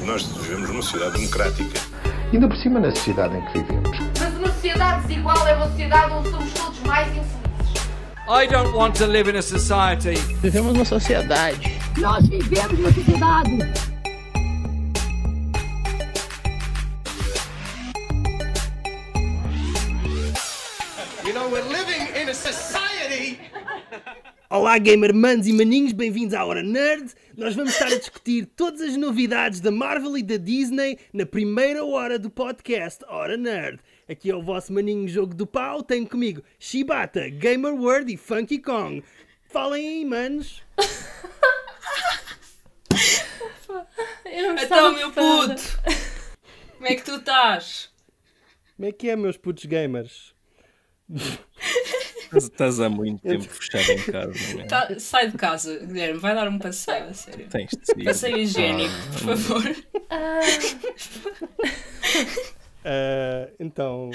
Nós vivemos numa sociedade democrática. Ainda por cima na sociedade em que vivemos. Mas uma sociedade desigual é uma sociedade onde somos todos mais infelizes. I don't want to live in a society. Vivemos numa sociedade. Nós vivemos numa sociedade. You know, we're living in a society. Olá, gamer manos e maninhos, bem-vindos à Hora Nerd. Nós vamos estar a discutir todas as novidades da Marvel e da Disney na primeira hora do podcast Hora Nerd. Aqui é o vosso maninho Jogo do Pau, tenho comigo Shibata, Gamer World e Funky Kong. Falem aí, manos. Então, meu puto, como é que tu estás? Como é que é, meus putos gamers? Estás há muito tempo fechado em casa, não é? Sai de casa, Guilherme, vai dar um passeio, a sério. Tens de seguir. Passeio higiênico, por favor. Então,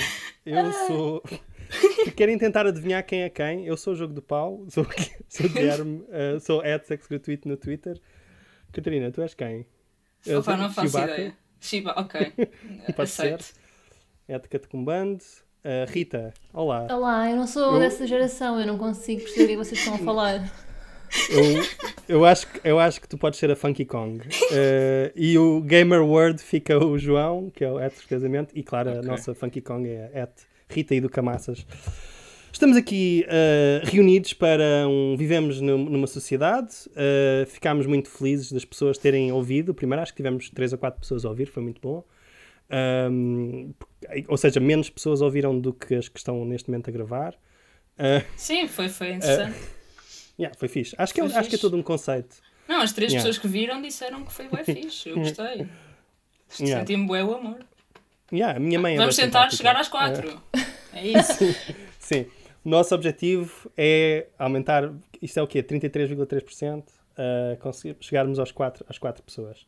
eu sou... Querem tentar adivinhar quem é quem? Eu sou o Jogo do Pau, sou o Guilherme, sou @sexgratuito no Twitter. Catarina, tu és quem? Opa, não faço ideia. Shiba, ok. Pode ser. Aceito. @catcumband. Rita, olá. Olá, eu não sou dessa geração, eu não consigo perceber o que vocês estão a falar. Eu acho que tu podes ser a Funky Kong. E o Gamer Word fica o João, que é o @certezamente, e claro, a nossa Funky Kong é a Rita e do Camassas. Estamos aqui reunidos para vivemos numa sociedade, ficámos muito felizes das pessoas terem ouvido. Primeiro acho que tivemos 3 ou 4 pessoas a ouvir, foi muito bom. Ou seja, menos pessoas ouviram do que as que estão neste momento a gravar. Sim, foi interessante. Foi fixe. Acho que é todo um conceito. Não, as 3 pessoas que viram disseram que foi bué fixe. Eu gostei. Senti-me bué o amor. A minha mãe Vamos tentar chegar às 4. É isso. Sim. O nosso objetivo é aumentar, isto é o quê? 33,3%? Conseguir chegarmos às 4 pessoas.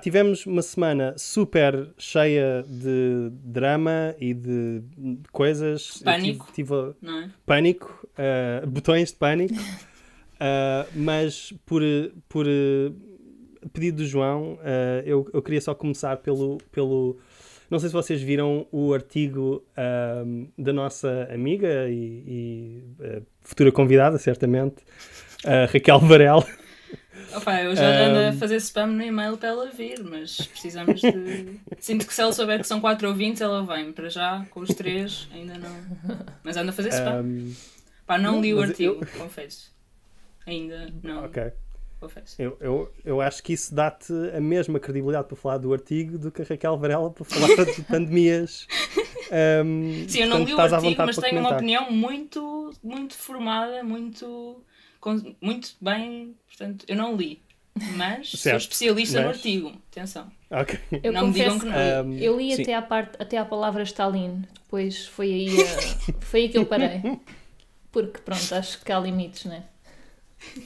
Tivemos uma semana super cheia de drama e de coisas. Pânico. Não é? Pânico, botões de pânico. Mas por pedido do João, eu queria só começar pelo... Não sei se vocês viram o artigo da nossa amiga e futura convidada, certamente, Raquel Varela. Opa, eu já ando a fazer spam no e-mail para ela vir, mas precisamos de... Sinto que se ela souber que são 4 ouvintes, ela vem. Para já, com os 3, ainda não... Mas ando a fazer spam. Não li o artigo, confesso. Ainda não. Ok. Confesso. Eu acho que isso dá-te a mesma credibilidade para falar do artigo do que a Raquel Varela para falar de pandemias. Sim, eu não li o artigo, mas tenho uma opinião muito, muito formada, muito bem. Portanto, eu não li. Mas sou especialista no artigo. Atenção. Okay. Eu não confesso, me digam que não. Eu li até à palavra Stalin. Depois foi aí que eu parei. Porque pronto, acho que há limites, não é?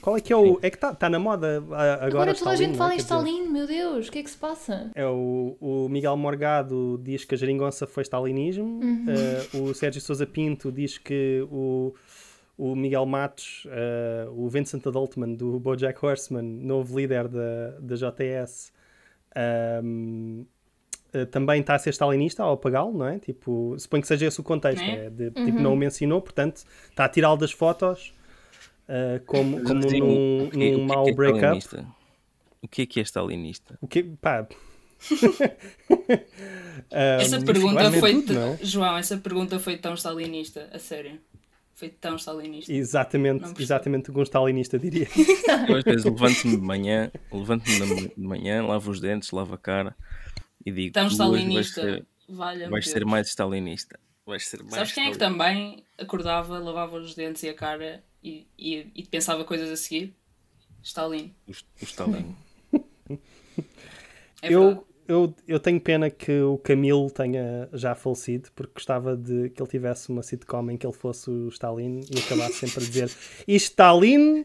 Qual é que é o... É que está na moda agora toda a gente fala em Stalin, meu Deus, o que é que se passa? O Miguel Morgado diz que a geringonça foi stalinismo. O Sérgio Sousa Pinto diz que o Miguel Matos, o Vincent Adultman do BoJack Horseman, novo líder da JS, também está a ser stalinista ao apagá-lo, não é? Tipo, suponho que seja esse o contexto, tipo, não o mencionou, portanto está a tirá-lo das fotos. Como num mau break-up. O que é stalinista? Essa pergunta foi... João, essa pergunta foi tão stalinista, a sério. Foi tão stalinista. Exatamente o que um stalinista diria. Eu às vezes levanto-me de manhã, lavo os dentes, lavo a cara e digo tão stalinista. Vais ser mais stalinista. Sabes quem é que também acordava, lavava os dentes e a cara e pensava coisas a seguir? Stalin. O Stalin. Eu tenho pena que o Camilo tenha já falecido, porque gostava de que ele tivesse uma sitcom em que ele fosse o Stalin e acabasse sempre a dizer Stalin.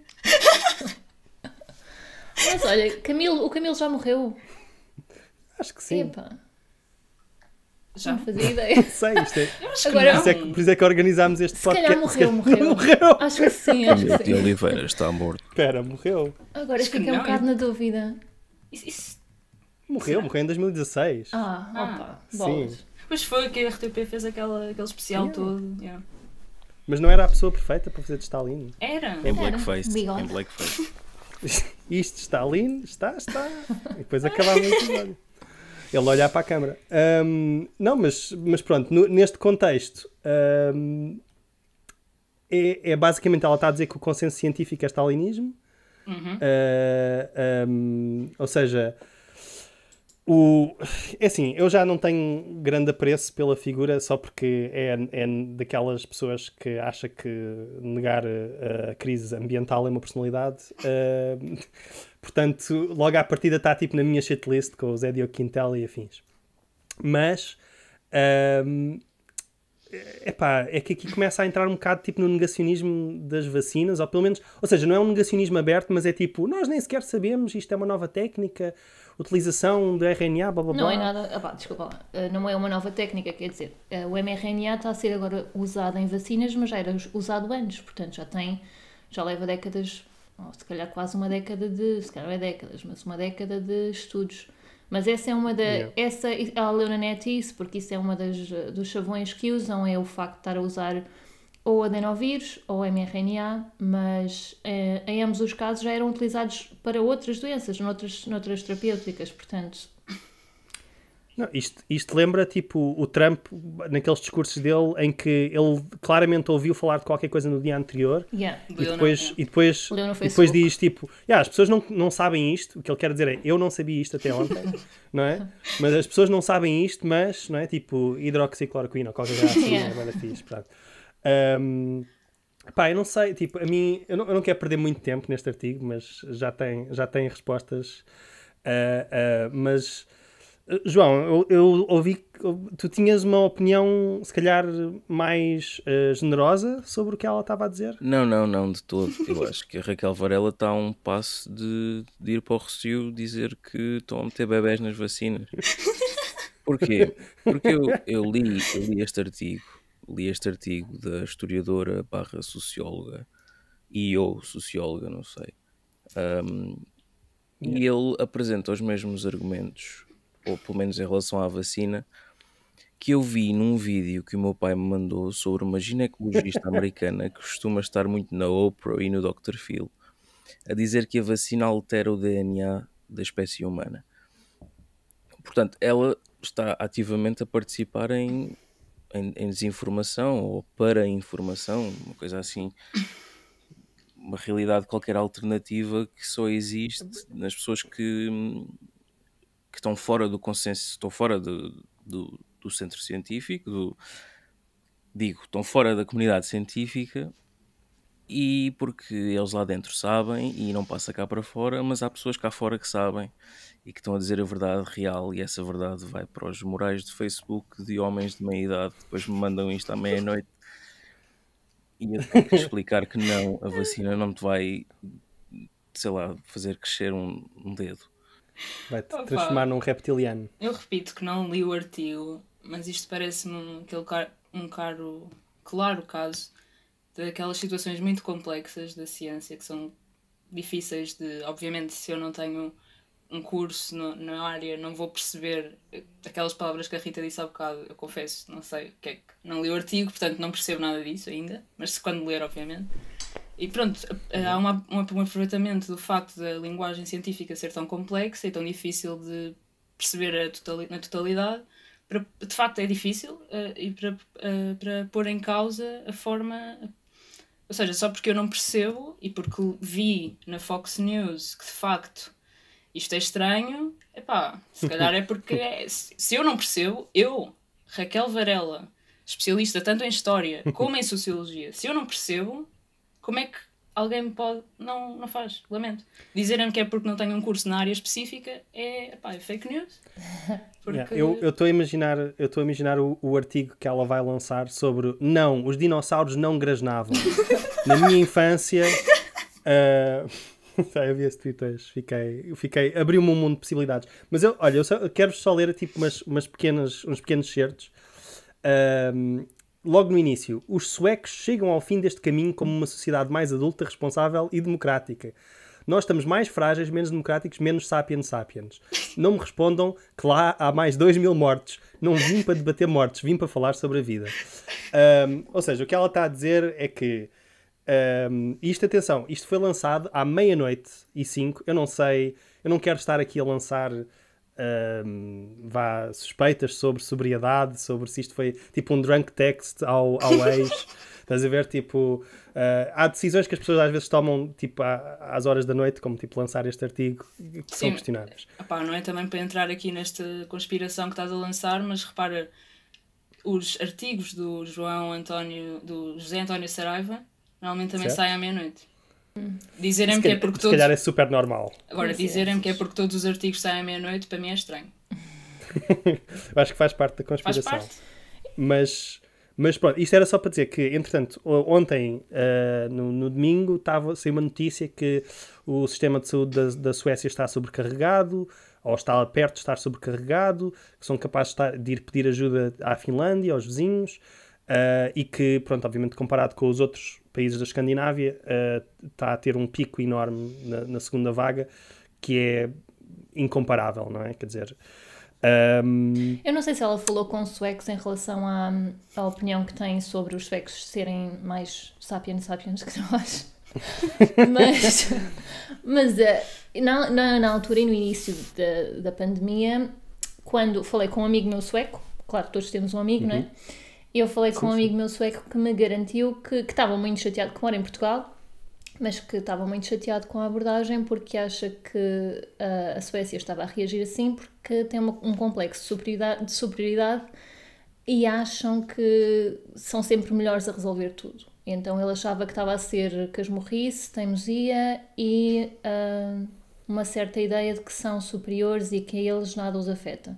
Mas olha, o Camilo já morreu. Acho que sim. Epa. Já não fazia ideia. Não sei, isto é... Agora, por isso é que organizámos este podcast. Se calhar morreu. Acho que sim. Camilo de Oliveira está morto. Espera, morreu. Agora fiquei um bocado na dúvida. Isso Morreu em 2016. Opa, sim. Pois foi que a RTP fez aquele especial todo. Yeah. Mas não era a pessoa perfeita para fazer de Stalin? Era. Em blackface. Em blackface. Isto, Stalin, está. E depois acabava o episódio. Ele olhar para a câmara. Não, mas pronto, neste contexto, é basicamente ela está a dizer que o consenso científico é stalinismo. Ou seja, é assim, eu já não tenho grande apreço pela figura só porque é daquelas pessoas que acha que negar a crise ambiental é uma personalidade. Portanto, logo à partida está tipo na minha shitlist com o Zé Diogo Quintela e afins. Mas é que aqui começa a entrar um bocado tipo no negacionismo das vacinas, ou pelo menos, ou seja, não é um negacionismo aberto, mas é tipo, nós nem sequer sabemos, isto é uma nova técnica, utilização do RNA, blá blá blá. Não é nada, desculpa lá, não é uma nova técnica, quer dizer, o mRNA está a ser agora usado em vacinas, mas já era usado antes, portanto já leva décadas, ou se calhar quase uma década se calhar não é décadas, mas uma década de estudos. Mas essa é uma ela leu na net isso, porque isso é uma dos chavões que usam, é o facto de estar a usar ou adenovírus ou mRNA, mas em ambos os casos já eram utilizados para outras doenças, noutras terapêuticas, portanto... Não, isto lembra tipo o Trump naqueles discursos dele em que ele claramente ouviu falar de qualquer coisa no dia anterior e depois diz tipo, as pessoas não sabem isto, o que ele quer dizer é, eu não sabia isto até ontem, não é? Mas as pessoas não sabem isto, mas, não é? Tipo, hidroxicloroquina ou qualquer coisa assim, é bem fixe, portanto. Eu não sei, tipo, a mim, eu não quero perder muito tempo neste artigo, mas já tem respostas, mas... João, eu ouvi que tu tinhas uma opinião, se calhar, mais generosa sobre o que ela estava a dizer? Não, de todo. Eu acho que a Raquel Varela está a um passo de ir para o Rossio dizer que estão a meter bebés nas vacinas. Porquê? Porque eu li este artigo da historiadora / socióloga ou socióloga, não sei. E ele apresenta os mesmos argumentos, ou pelo menos em relação à vacina, que eu vi num vídeo que o meu pai me mandou sobre uma ginecologista americana que costuma estar muito na Oprah e no Dr. Phil, a dizer que a vacina altera o DNA da espécie humana. Portanto, ela está ativamente a participar em desinformação ou para-informação, uma coisa assim, uma realidade qualquer alternativa que só existe nas pessoas que estão fora do consenso, estão fora do centro científico, estão fora da comunidade científica, e porque eles lá dentro sabem e não passa cá para fora, mas há pessoas cá fora que sabem e que estão a dizer a verdade real, e essa verdade vai para os murais de Facebook de homens de meia idade que depois me mandam isto à meia-noite, e eu tenho que explicar que não, a vacina não te vai, sei lá, fazer crescer um dedo. Vai-te transformar num reptiliano. Eu repito que não li o artigo, mas isto parece-me claro caso daquelas situações muito complexas da ciência que são difíceis de... Obviamente, se eu não tenho um curso na área, não vou perceber aquelas palavras que a Rita disse há bocado. Eu confesso, não sei o que é que... Não li o artigo, portanto não percebo nada disso ainda, mas quando ler, obviamente... E pronto, há um aproveitamento do facto da linguagem científica ser tão complexa e tão difícil de perceber na totalidade. De facto é difícil, e para pôr em causa a forma... Ou seja, só porque eu não percebo e porque vi na Fox News que de facto isto é estranho, se calhar é porque se eu não percebo, Raquel Varela, especialista tanto em História como em Sociologia, se eu não percebo... Como é que alguém me pode... Não faz, lamento. Dizerem-me que é porque não tenho um curso na área específica é fake news. Porque... Eu estou a imaginar o artigo que ela vai lançar sobre... Não, os dinossauros não grasnavam. Na minha infância... eu vi esse tweet hoje. Abriu-me um mundo de possibilidades. Mas eu quero só ler tipo uns pequenos certos. Logo no início, os suecos chegam ao fim deste caminho como uma sociedade mais adulta, responsável e democrática. Nós estamos mais frágeis, menos democráticos, menos sapiens. não me respondam que lá há mais 2.000 mortos. Não vim para debater mortos, vim para falar sobre a vida. Ou seja, o que ela está a dizer é que isto foi lançado à 00:05. Eu não sei, eu não quero estar aqui a lançar suspeitas sobre sobriedade, sobre se isto foi tipo um drunk text ao ex. Estás a ver, tipo, há decisões que as pessoas às vezes tomam tipo às horas da noite, como tipo lançar este artigo, que são questionáveis. Não é também para entrar aqui nesta conspiração que estás a lançar, mas repara, os artigos do José António Saraiva normalmente também saem à meia-noite. Dizerem-me que é porque todos... Se calhar é super normal. Agora, dizerem-me que é porque todos os artigos saem à meia-noite, para mim é estranho. Eu acho que faz parte da conspiração. Faz parte. Mas pronto, isto era só para dizer que, entretanto, ontem, no domingo, saiu uma notícia que o sistema de saúde da Suécia está sobrecarregado, ou está perto de estar sobrecarregado, que são capazes de ir pedir ajuda à Finlândia, aos vizinhos, e que, pronto, obviamente comparado com os outros países da Escandinávia, está a ter um pico enorme na segunda vaga, que é incomparável, não é? Quer dizer... Eu não sei se ela falou com os suecos em relação à opinião que tem sobre os suecos serem mais sapiens que nós. mas na altura e no início da pandemia, quando falei com um amigo meu sueco, claro, todos temos um amigo, não é? Eu falei com um amigo meu sueco que me garantiu que estava muito chateado, que mora em Portugal, mas que estava muito chateado com a abordagem porque acha que a Suécia estava a reagir assim porque tem um complexo de superioridade e acham que são sempre melhores a resolver tudo. Então ele achava que estava a ser casmurrice, teimosia e uma certa ideia de que são superiores e que a eles nada os afeta.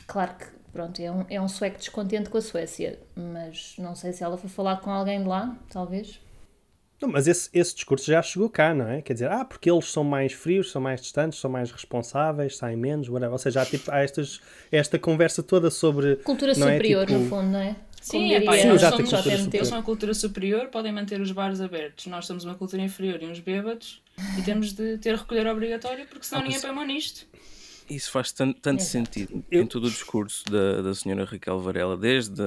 Claro que, pronto, é um sueco descontente com a Suécia, mas não sei se ela foi falar com alguém de lá, talvez. Não, mas esse discurso já chegou cá, não é? Quer dizer, porque eles são mais frios, são mais distantes, são mais responsáveis, saem menos, whatever. Ou seja, há esta conversa toda sobre... Cultura superior, no fundo, não é? Sim, eles são a cultura superior, podem manter os bares abertos. Nós somos uma cultura inferior e uns bêbados e temos de ter recolher obrigatório porque senão ninguém põe mão nisto. Isso faz tanto sentido em todo o discurso da senhora Raquel Varela, desde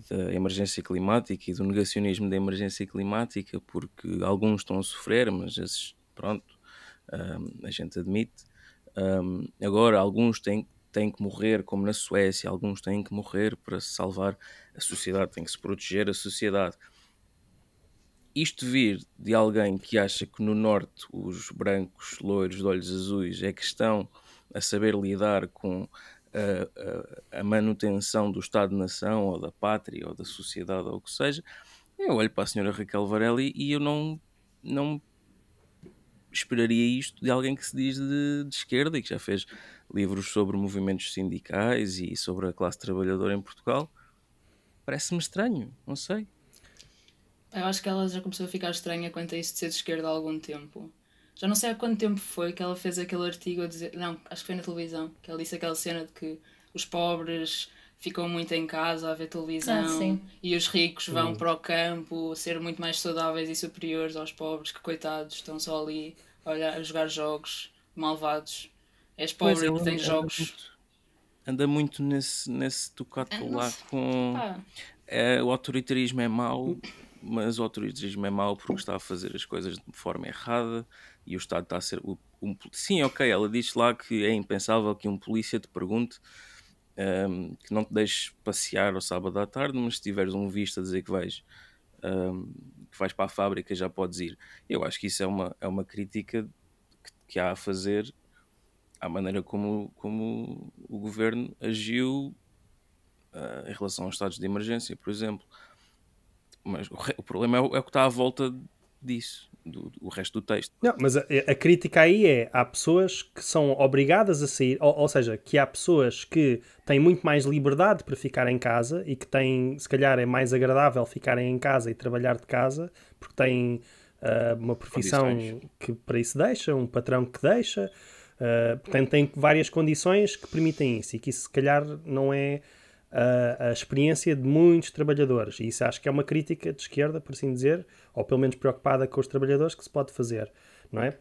da emergência climática e do negacionismo da emergência climática, porque alguns estão a sofrer, mas esses, pronto, a gente admite. Agora, alguns têm que morrer, como na Suécia, alguns têm que morrer para salvar a sociedade, tem que se proteger a sociedade. Isto vir de alguém que acha que no norte os brancos, loiros, de olhos azuis, é que estão a saber lidar com a manutenção do Estado-nação, ou da pátria, ou da sociedade, ou o que seja, eu olho para a senhora Raquel Varela e eu não esperaria isto de alguém que se diz de esquerda e que já fez livros sobre movimentos sindicais e sobre a classe trabalhadora em Portugal. Parece-me estranho, não sei. Eu acho que ela já começou a ficar estranha quanto a isso de ser de esquerda há algum tempo. Já não sei há quanto tempo foi que ela fez aquele artigo a dizer... Não, acho que foi na televisão. Que ela disse aquela cena de que os pobres ficam muito em casa a ver televisão e os ricos vão para o campo ser muito mais saudáveis e superiores aos pobres que, coitados, estão só ali a jogar jogos malvados. És pobre e tens jogos... Anda muito nesse tocato lá com... o autoritarismo é mau, mas o autoritarismo é mau porque está a fazer as coisas de forma errada e o Estado está a ser... Sim, ok, ela diz lá que é impensável que um polícia te pergunte que não te deixes passear ao sábado à tarde, mas se tiveres um visto a dizer que vais para a fábrica já podes ir. Eu acho que isso é uma crítica que há a fazer à maneira como o governo agiu em relação aos estados de emergência, por exemplo. Mas o problema é o que está à volta disso, o resto do texto. Não, mas a crítica aí há pessoas que são obrigadas a sair, ou seja, que há pessoas que têm muito mais liberdade para ficar em casa e que têm, se calhar é mais agradável ficarem em casa e trabalhar de casa, porque têm uma profissão que para isso deixa, um patrão que deixa, portanto tem várias condições que permitem isso e que isso se calhar não é a experiência de muitos trabalhadores, e isso acho que é uma crítica de esquerda, por assim dizer, ou pelo menos preocupada com os trabalhadores, que se pode fazer. não é?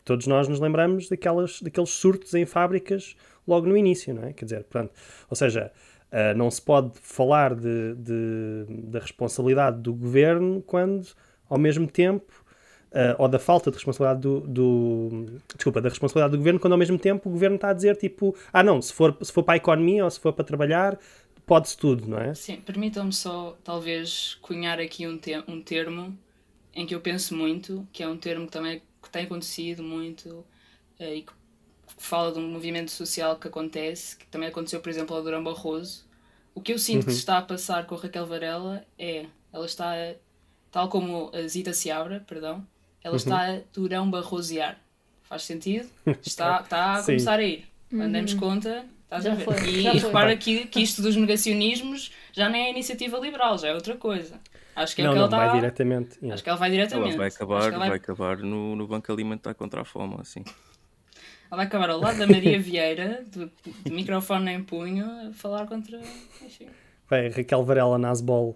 Todos nós nos lembramos daqueles surtos em fábricas logo no início, não é? Quer dizer, portanto, ou seja, não se pode falar da responsabilidade do governo quando, ao mesmo tempo, ou da falta de responsabilidade da responsabilidade do governo, quando ao mesmo tempo o governo está a dizer tipo, não, se for para a economia ou se for para trabalhar, pode-se tudo, não é? Sim, permitam-me só, talvez, cunhar aqui um termo em que eu penso muito, que é um termo que também que tem acontecido muito e que fala de um movimento social que acontece, que também aconteceu, por exemplo, ao Durão Barroso. O que eu sinto que se está a passar com a Raquel Varela ela está, tal como a Zita Seabra, perdão, ela está a Durão Barrosear. Faz sentido? Está a começar a ir. Andemos conta, estás a ver? E repara que isto dos negacionismos já nem é iniciativa liberal, já é outra coisa. Acho que é o que ela está... vai diretamente. Acho que ela vai diretamente. Ela vai acabar no Banco Alimentar contra a Fome, assim. Ela vai acabar ao lado da Maria Vieira, de microfone em punho, a falar contra... Enfim. Vai, Raquel Varela Nasbol.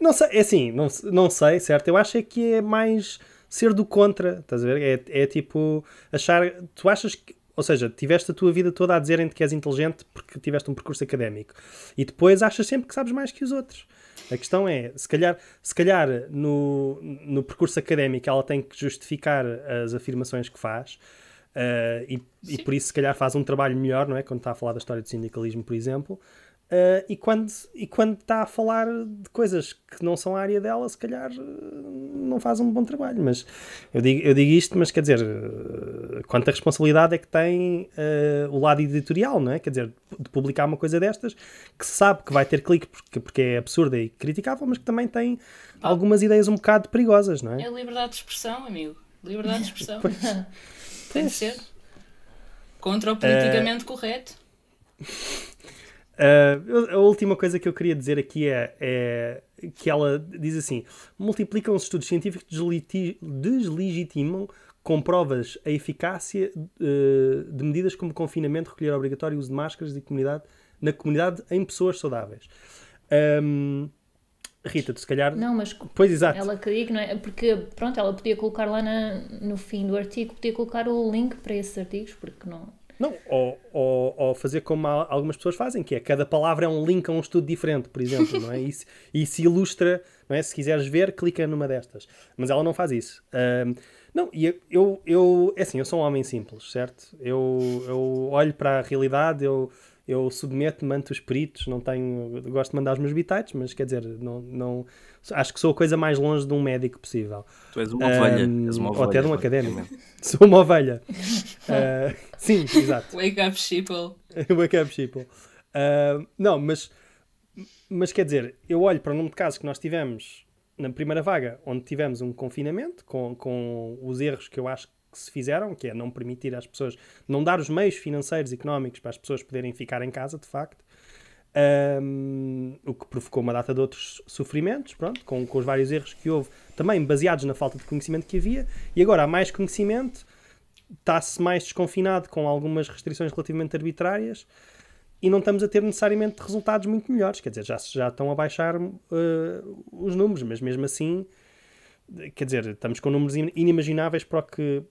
Não sei, é assim, não sei, certo? Eu acho que é mais ser do contra, estás a ver? É tipo, achar... Tu achas que... Ou seja, tiveste a tua vida toda a dizerem-te que és inteligente porque tiveste um percurso académico. E depois achas sempre que sabes mais que os outros. A questão é, se calhar no percurso académico ela tem que justificar as afirmações que faz e por isso se calhar faz um trabalho melhor, não é? Quando está a falar da história do sindicalismo, por exemplo. E quando está a falar de coisas que não são a área dela, se calhar não faz um bom trabalho. Mas eu digo isto, mas quer dizer, quanta responsabilidade é que tem o lado editorial, não é? Quer dizer, de publicar uma coisa destas que se sabe que vai ter clique porque é absurda e criticável, mas que também tem algumas ideias um bocado perigosas, não é? É liberdade de expressão, amigo. Liberdade de expressão. Tem de ser. Contra o politicamente correto. A última coisa que eu queria dizer aqui é que ela diz assim: multiplicam os estudos científicos que deslegitimam com provas a eficácia de medidas como confinamento, recolher obrigatório, uso de máscaras na comunidade em pessoas saudáveis. Rita, tu se calhar... Não, mas pois, exato. Ela queria que não é... Porque, pronto, ela podia colocar lá no fim do artigo, podia colocar o link para esses artigos, porque não... Não, ou fazer como algumas pessoas fazem, que é cada palavra é um link a um estudo diferente, por exemplo, não é? E se ilustra, não é? Se quiseres ver, clica numa destas. Mas ela não faz isso. Não, e eu é assim, eu sou um homem simples, certo? Eu olho para a realidade, eu submeto-me, manto os peritos, gosto de mandar os meus bitites, mas quer dizer, não, acho que sou a coisa mais longe de um médico possível. Tu és uma ovelha. Ou até de um académico. Sou uma ovelha. Sim, exato. Wake up, sheeple. Wake up, sheeple. Não, mas quer dizer, eu olho para o número de casos que nós tivemos na primeira vaga, onde tivemos um confinamento, com os erros que eu acho que se fizeram, que é não permitir às pessoas, não dar os meios financeiros e económicos para as pessoas poderem ficar em casa, de facto, o que provocou uma data de outros sofrimentos, pronto, com os vários erros que houve, também baseados na falta de conhecimento que havia, e agora há mais conhecimento, está-se mais desconfinado com algumas restrições relativamente arbitrárias, e não estamos a ter necessariamente resultados muito melhores, quer dizer, já estão a baixar os números, mas mesmo assim, quer dizer, estamos com números inimagináveis para o que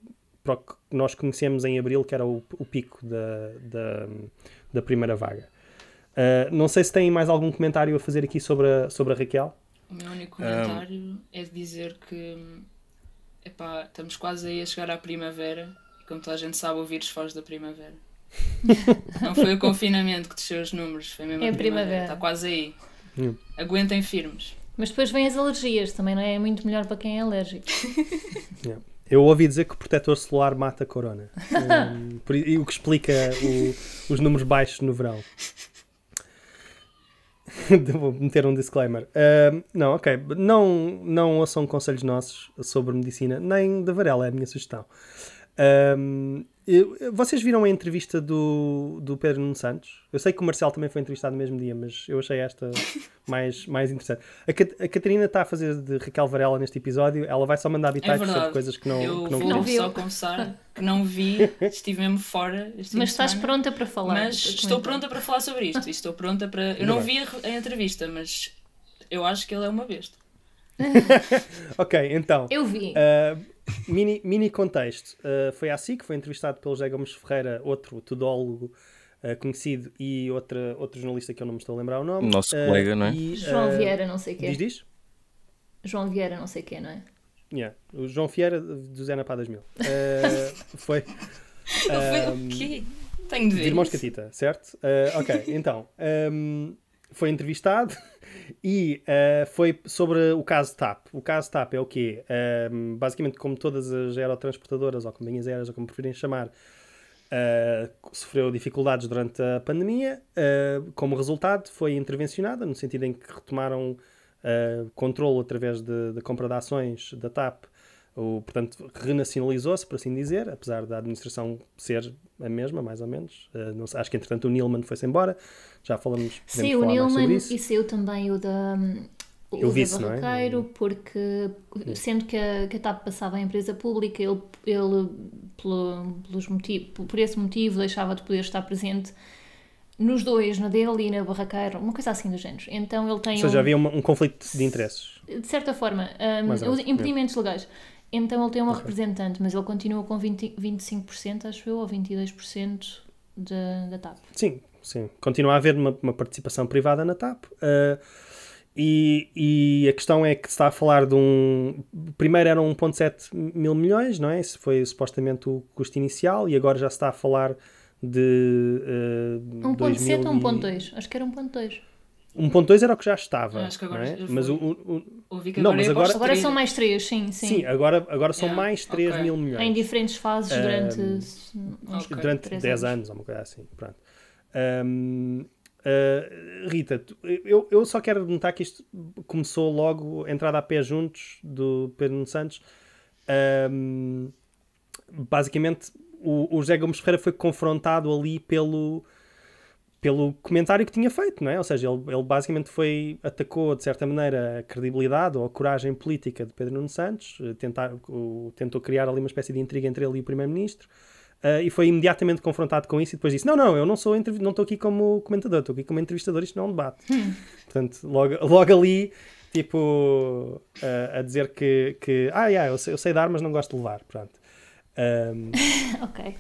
nós conhecemos em abril, que era o pico da primeira vaga. Não sei se têm mais algum comentário a fazer aqui sobre a Raquel. O meu único comentário é de dizer que estamos quase aí a chegar à primavera e, como toda a gente sabe, o vírus foge da primavera. Não foi o confinamento que desceu os números, foi mesmo a primavera. Está quase aí. Aguentem firmes. Mas depois vêm as alergias, também não é muito melhor para quem é alérgico. Eu ouvi dizer que o protetor solar mata a corona. O que explica os números baixos no verão. Vou meter um disclaimer. Não, ok. Não ouçam conselhos nossos sobre medicina, nem da Varela, é a minha sugestão. Vocês viram a entrevista do Pedro Nuno Santos? Eu sei que o Marcelo também foi entrevistado no mesmo dia, mas eu achei esta mais interessante. A Catarina está a fazer de Raquel Varela neste episódio. Ela vai só mandar bitites sobre coisas que não Eu vou só confessar que não vi, estive mesmo fora. Mas estás pronta para falar. Mas estou pronta para falar sobre isto. Estou pronta para... Eu não vi a entrevista, mas eu acho que ele é uma besta. Ok, então... Eu vi. mini contexto. Foi a SIC, foi entrevistado pelo José Gomes Ferreira, outro tudólogo conhecido, e outro jornalista que eu não me estou a lembrar o nome. Nosso colega, não é? João Vieira, não sei o quê. Diz? João Vieira, não sei o quê, não é? Yeah. O João Vieira do Zé Napá 2000. Foi... o quê? Tenho de ver. Irmãos Catita, certo? Ok, então... foi entrevistado e foi sobre o caso TAP. O caso TAP é o quê? Basicamente, como todas as aerotransportadoras ou companhias aéreas, ou como preferirem chamar, sofreu dificuldades durante a pandemia. Como resultado, foi intervencionada, no sentido em que retomaram controle através de compra de ações da TAP. Portanto, renacionalizou-se, por assim dizer, apesar da administração ser a mesma, mais ou menos. Não sei, acho que, entretanto, o Neilman foi-se embora. Já falamos, sim, o Neilman, e saiu também o da Barraqueiro, porque, sendo que a TAP passava a empresa pública, ele por esse motivo, deixava de poder estar presente nos dois, na dele e na Barraqueiro, uma coisa assim do género. Então ele tem... Ou seja, havia um conflito de interesses. De certa forma, impedimentos legais. Então ele tem uma representante, mas ele continua com 25%, acho eu, ou 22% da TAP. Sim. Continua a haver uma participação privada na TAP. E a questão é que se está a falar de primeiro eram 1,7 mil milhões, não é? Esse foi supostamente o custo inicial, e agora já se está a falar de 1,7 ou 1,2? Acho que era 1,2. 1,2 era o que já estava. Acho que agora não é? foi. Mas agora são mais 3, sim. Sim, agora são mais 3 mil milhões. Em diferentes fases durante 10 anos, ou uma coisa assim. Pronto. Rita, eu só quero notar que isto começou logo, entrada a pé juntos do Pedro Nuno Santos. Basicamente, o José Gomes Ferreira foi confrontado ali pelo comentário que tinha feito, não é? Ou seja, ele basicamente atacou, de certa maneira, a credibilidade ou a coragem política de Pedro Nuno Santos, tentou criar ali uma espécie de intriga entre ele e o Primeiro-Ministro, e foi imediatamente confrontado com isso, e depois disse, não, eu não estou aqui como comentador, estou aqui como entrevistador, isto não é um debate. Portanto, logo ali, tipo, a dizer que eu sei dar, mas não gosto de levar, pronto. Ok.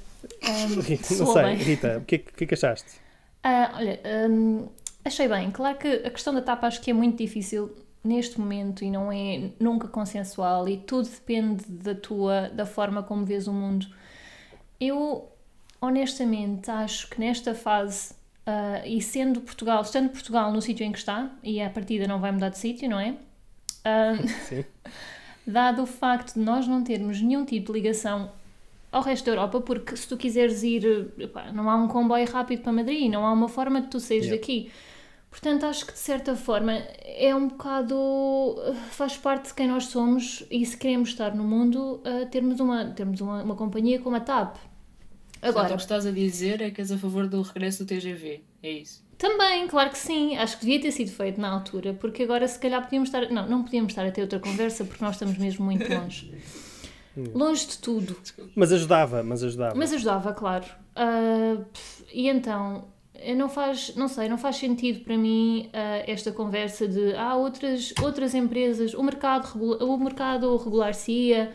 Não sei, Rita, o que é que achaste? Olha, achei bem. Claro que a questão da TAP acho que é muito difícil neste momento e não é nunca consensual, e tudo depende da forma como vês o mundo. Eu, honestamente, acho que nesta fase, e estando Portugal no sítio em que está, e à partida não vai mudar de sítio, não é? Sim. Dado o facto de nós não termos nenhum tipo de ligação ao resto da Europa, porque se tu quiseres ir, não há um comboio rápido para Madrid, não há uma forma de tu saíres daqui. Portanto, acho que de certa forma é um bocado, faz parte de quem nós somos, e se queremos estar no mundo, termos uma companhia como a TAP. Agora, então, o que estás a dizer é que és a favor do regresso do TGV, é isso? Também, claro que sim, acho que devia ter sido feito na altura, porque agora se calhar não podíamos estar a ter outra conversa, porque nós estamos mesmo muito longe. Longe de tudo. Mas ajudava. Mas ajudava, claro. E então, não faz sentido para mim esta conversa de outras empresas, o mercado regular-se-ia,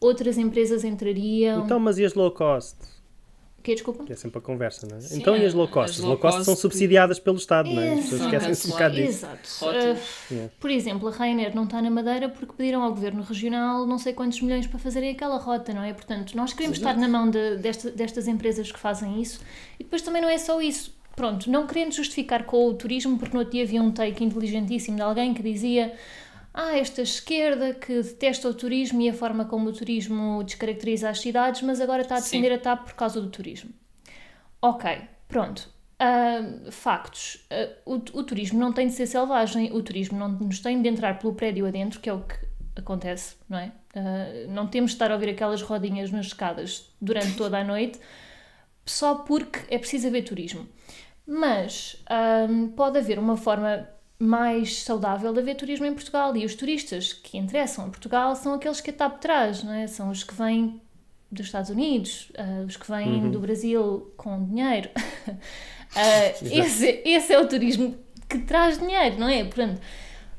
outras empresas entrariam. Então, mas e as low cost? Que desculpa? Que é sempre a conversa, não é? Sim, então, e as low cost? As low cost são subsidiadas pelo Estado, não é? As pessoas esquecem-se um bocado disso. Exato. Por exemplo, a Ryanair não está na Madeira porque pediram ao Governo Regional não sei quantos milhões para fazerem aquela rota, não é? Portanto, nós queremos estar na mão destas empresas que fazem isso, e depois também não é só isso. Pronto, não querendo justificar com o turismo, porque no outro dia havia um take inteligentíssimo de alguém que dizia esta esquerda que detesta o turismo e a forma como o turismo descaracteriza as cidades, mas agora está a defender a TAP por causa do turismo. Ok, pronto. Factos. O turismo não tem de ser selvagem, o turismo não nos tem de entrar pelo prédio adentro, que é o que acontece, não é? Não temos de estar a ouvir aquelas rodinhas nas escadas durante toda a noite, só porque é preciso haver turismo. Mas pode haver uma forma mais saudável de haver turismo em Portugal, e os turistas que interessam a Portugal são aqueles que a TAP traz, não é? São os que vêm dos Estados Unidos, os que vêm do Brasil com dinheiro. Esse é o turismo que traz dinheiro, não é? Portanto,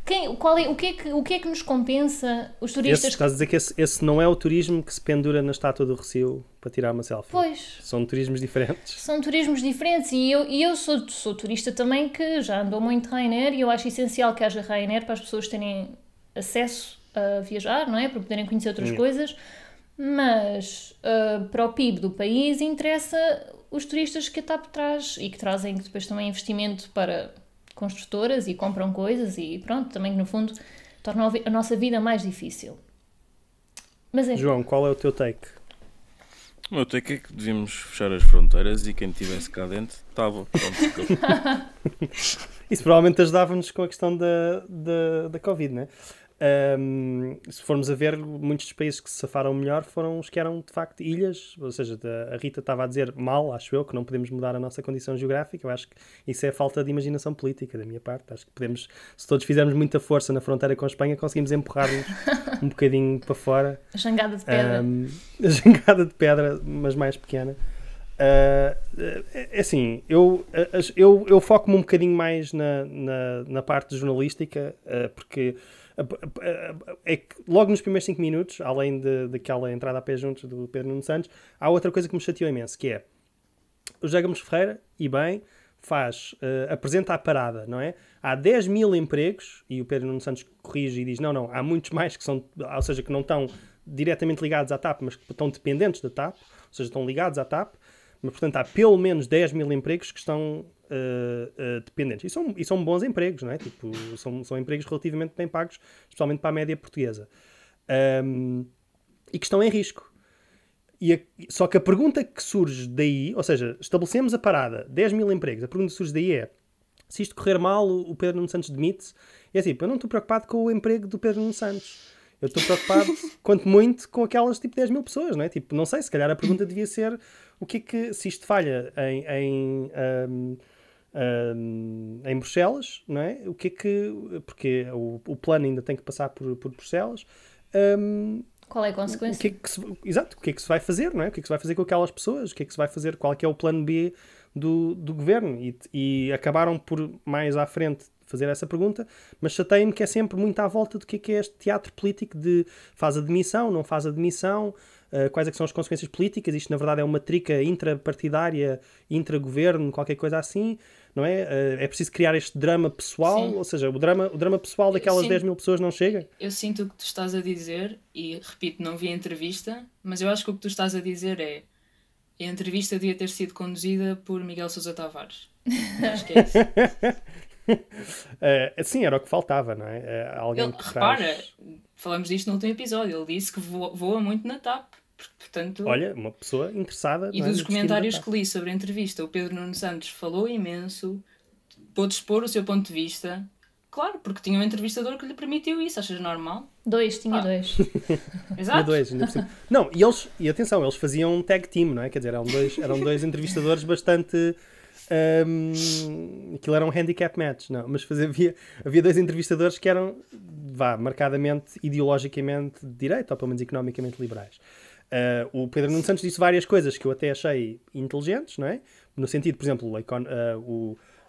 O que é que nos compensa os turistas? Estás a dizer que esse não é o turismo que se pendura na estátua do Rossio para tirar uma selfie? Pois. São turismos diferentes. São turismos diferentes e eu sou turista também que já andou muito de Ryanair e eu acho essencial que haja Ryanair para as pessoas terem acesso a viajar, não é? Para poderem conhecer outras coisas, mas para o PIB do país interessa os turistas que a TAP traz e que trazem depois também investimento para construtoras e compram coisas e pronto, também que no fundo tornam a nossa vida mais difícil. Mas João, qual é o teu take? O meu take é que devíamos fechar as fronteiras e quem estivesse cá dentro estava. Isso provavelmente ajudava-nos com a questão da Covid, não é? Se formos a ver, muitos dos países que se safaram melhor foram os que eram de facto ilhas, ou seja, a Rita estava a dizer mal, acho eu, que não podemos mudar a nossa condição geográfica. Eu acho que isso é falta de imaginação política da minha parte. Acho que podemos, se todos fizermos muita força na fronteira com a Espanha, conseguimos empurrar-nos um bocadinho para fora. A jangada de pedra. A jangada de pedra, mas mais pequena. Assim, eu foco-me um bocadinho mais na parte jornalística, porque é que logo nos primeiros 5 minutos, além daquela entrada a pé juntos do Pedro Nuno Santos, há outra coisa que me chateou imenso, que é o José Gomes Ferreira, e bem, apresenta a parada, não é? Há 10 mil empregos, e o Pedro Nuno Santos corrige e diz, não, há muitos mais que são, ou seja, que não estão diretamente ligados à TAP, mas que estão dependentes da TAP, ou seja, estão ligados à TAP, mas portanto há pelo menos 10 mil empregos que estão dependentes. E são bons empregos, não é? Tipo, são empregos relativamente bem pagos, especialmente para a média portuguesa. E que estão em risco. Só que a pergunta que surge daí, ou seja, estabelecemos a parada, 10 mil empregos, a pergunta que surge daí é, se isto correr mal, o Pedro Nuno Santos demite-se. É assim, eu não estou preocupado com o emprego do Pedro Nuno Santos. Eu estou preocupado, quanto muito, com aquelas tipo 10 mil pessoas, não é? Tipo, não sei, se calhar a pergunta devia ser o que é que, se isto falha em Bruxelas, não é? O que é que, porque o plano ainda tem que passar por Bruxelas. Qual é a consequência? Exato, o que é que se vai fazer, não é? O que é que se vai fazer com aquelas pessoas? O que é que se vai fazer? Qual é que é o plano B do governo? E acabaram por, mais à frente, fazer essa pergunta, mas chateia-me que é sempre muito à volta do que é este teatro político de faz admissão, não faz admissão, quais é que são as consequências políticas. Isto na verdade é uma trica intrapartidária, intragoverno, qualquer coisa assim, não é? É preciso criar este drama pessoal. Sim. Ou seja, o drama pessoal daquelas 10 mil pessoas não chega. Eu sinto o que tu estás a dizer e, repito, não vi a entrevista, mas eu acho que o que tu estás a dizer é a entrevista devia ter sido conduzida por Miguel Sousa Tavares. Acho que é isso. Sim, era o que faltava, não é? Alguém que repara, falamos disto no último episódio, ele disse que voa muito na TAP. Portanto, olha, uma pessoa interessada. E dos comentários que li sobre a entrevista, o Pedro Nuno Santos falou imenso, pôde expor o seu ponto de vista. Claro, porque tinha um entrevistador que lhe permitiu isso, achas normal? Tinha dois. Exato. Tinha dois, ainda por cima. Não, e atenção, eles faziam um tag team, não é? Quer dizer, eram dois entrevistadores bastante... aquilo era um handicap match, não, mas havia dois entrevistadores que eram marcadamente ideologicamente de direita, ou pelo menos economicamente liberais. O Pedro Nuno Santos disse várias coisas que eu até achei inteligentes, não é? No sentido, por exemplo,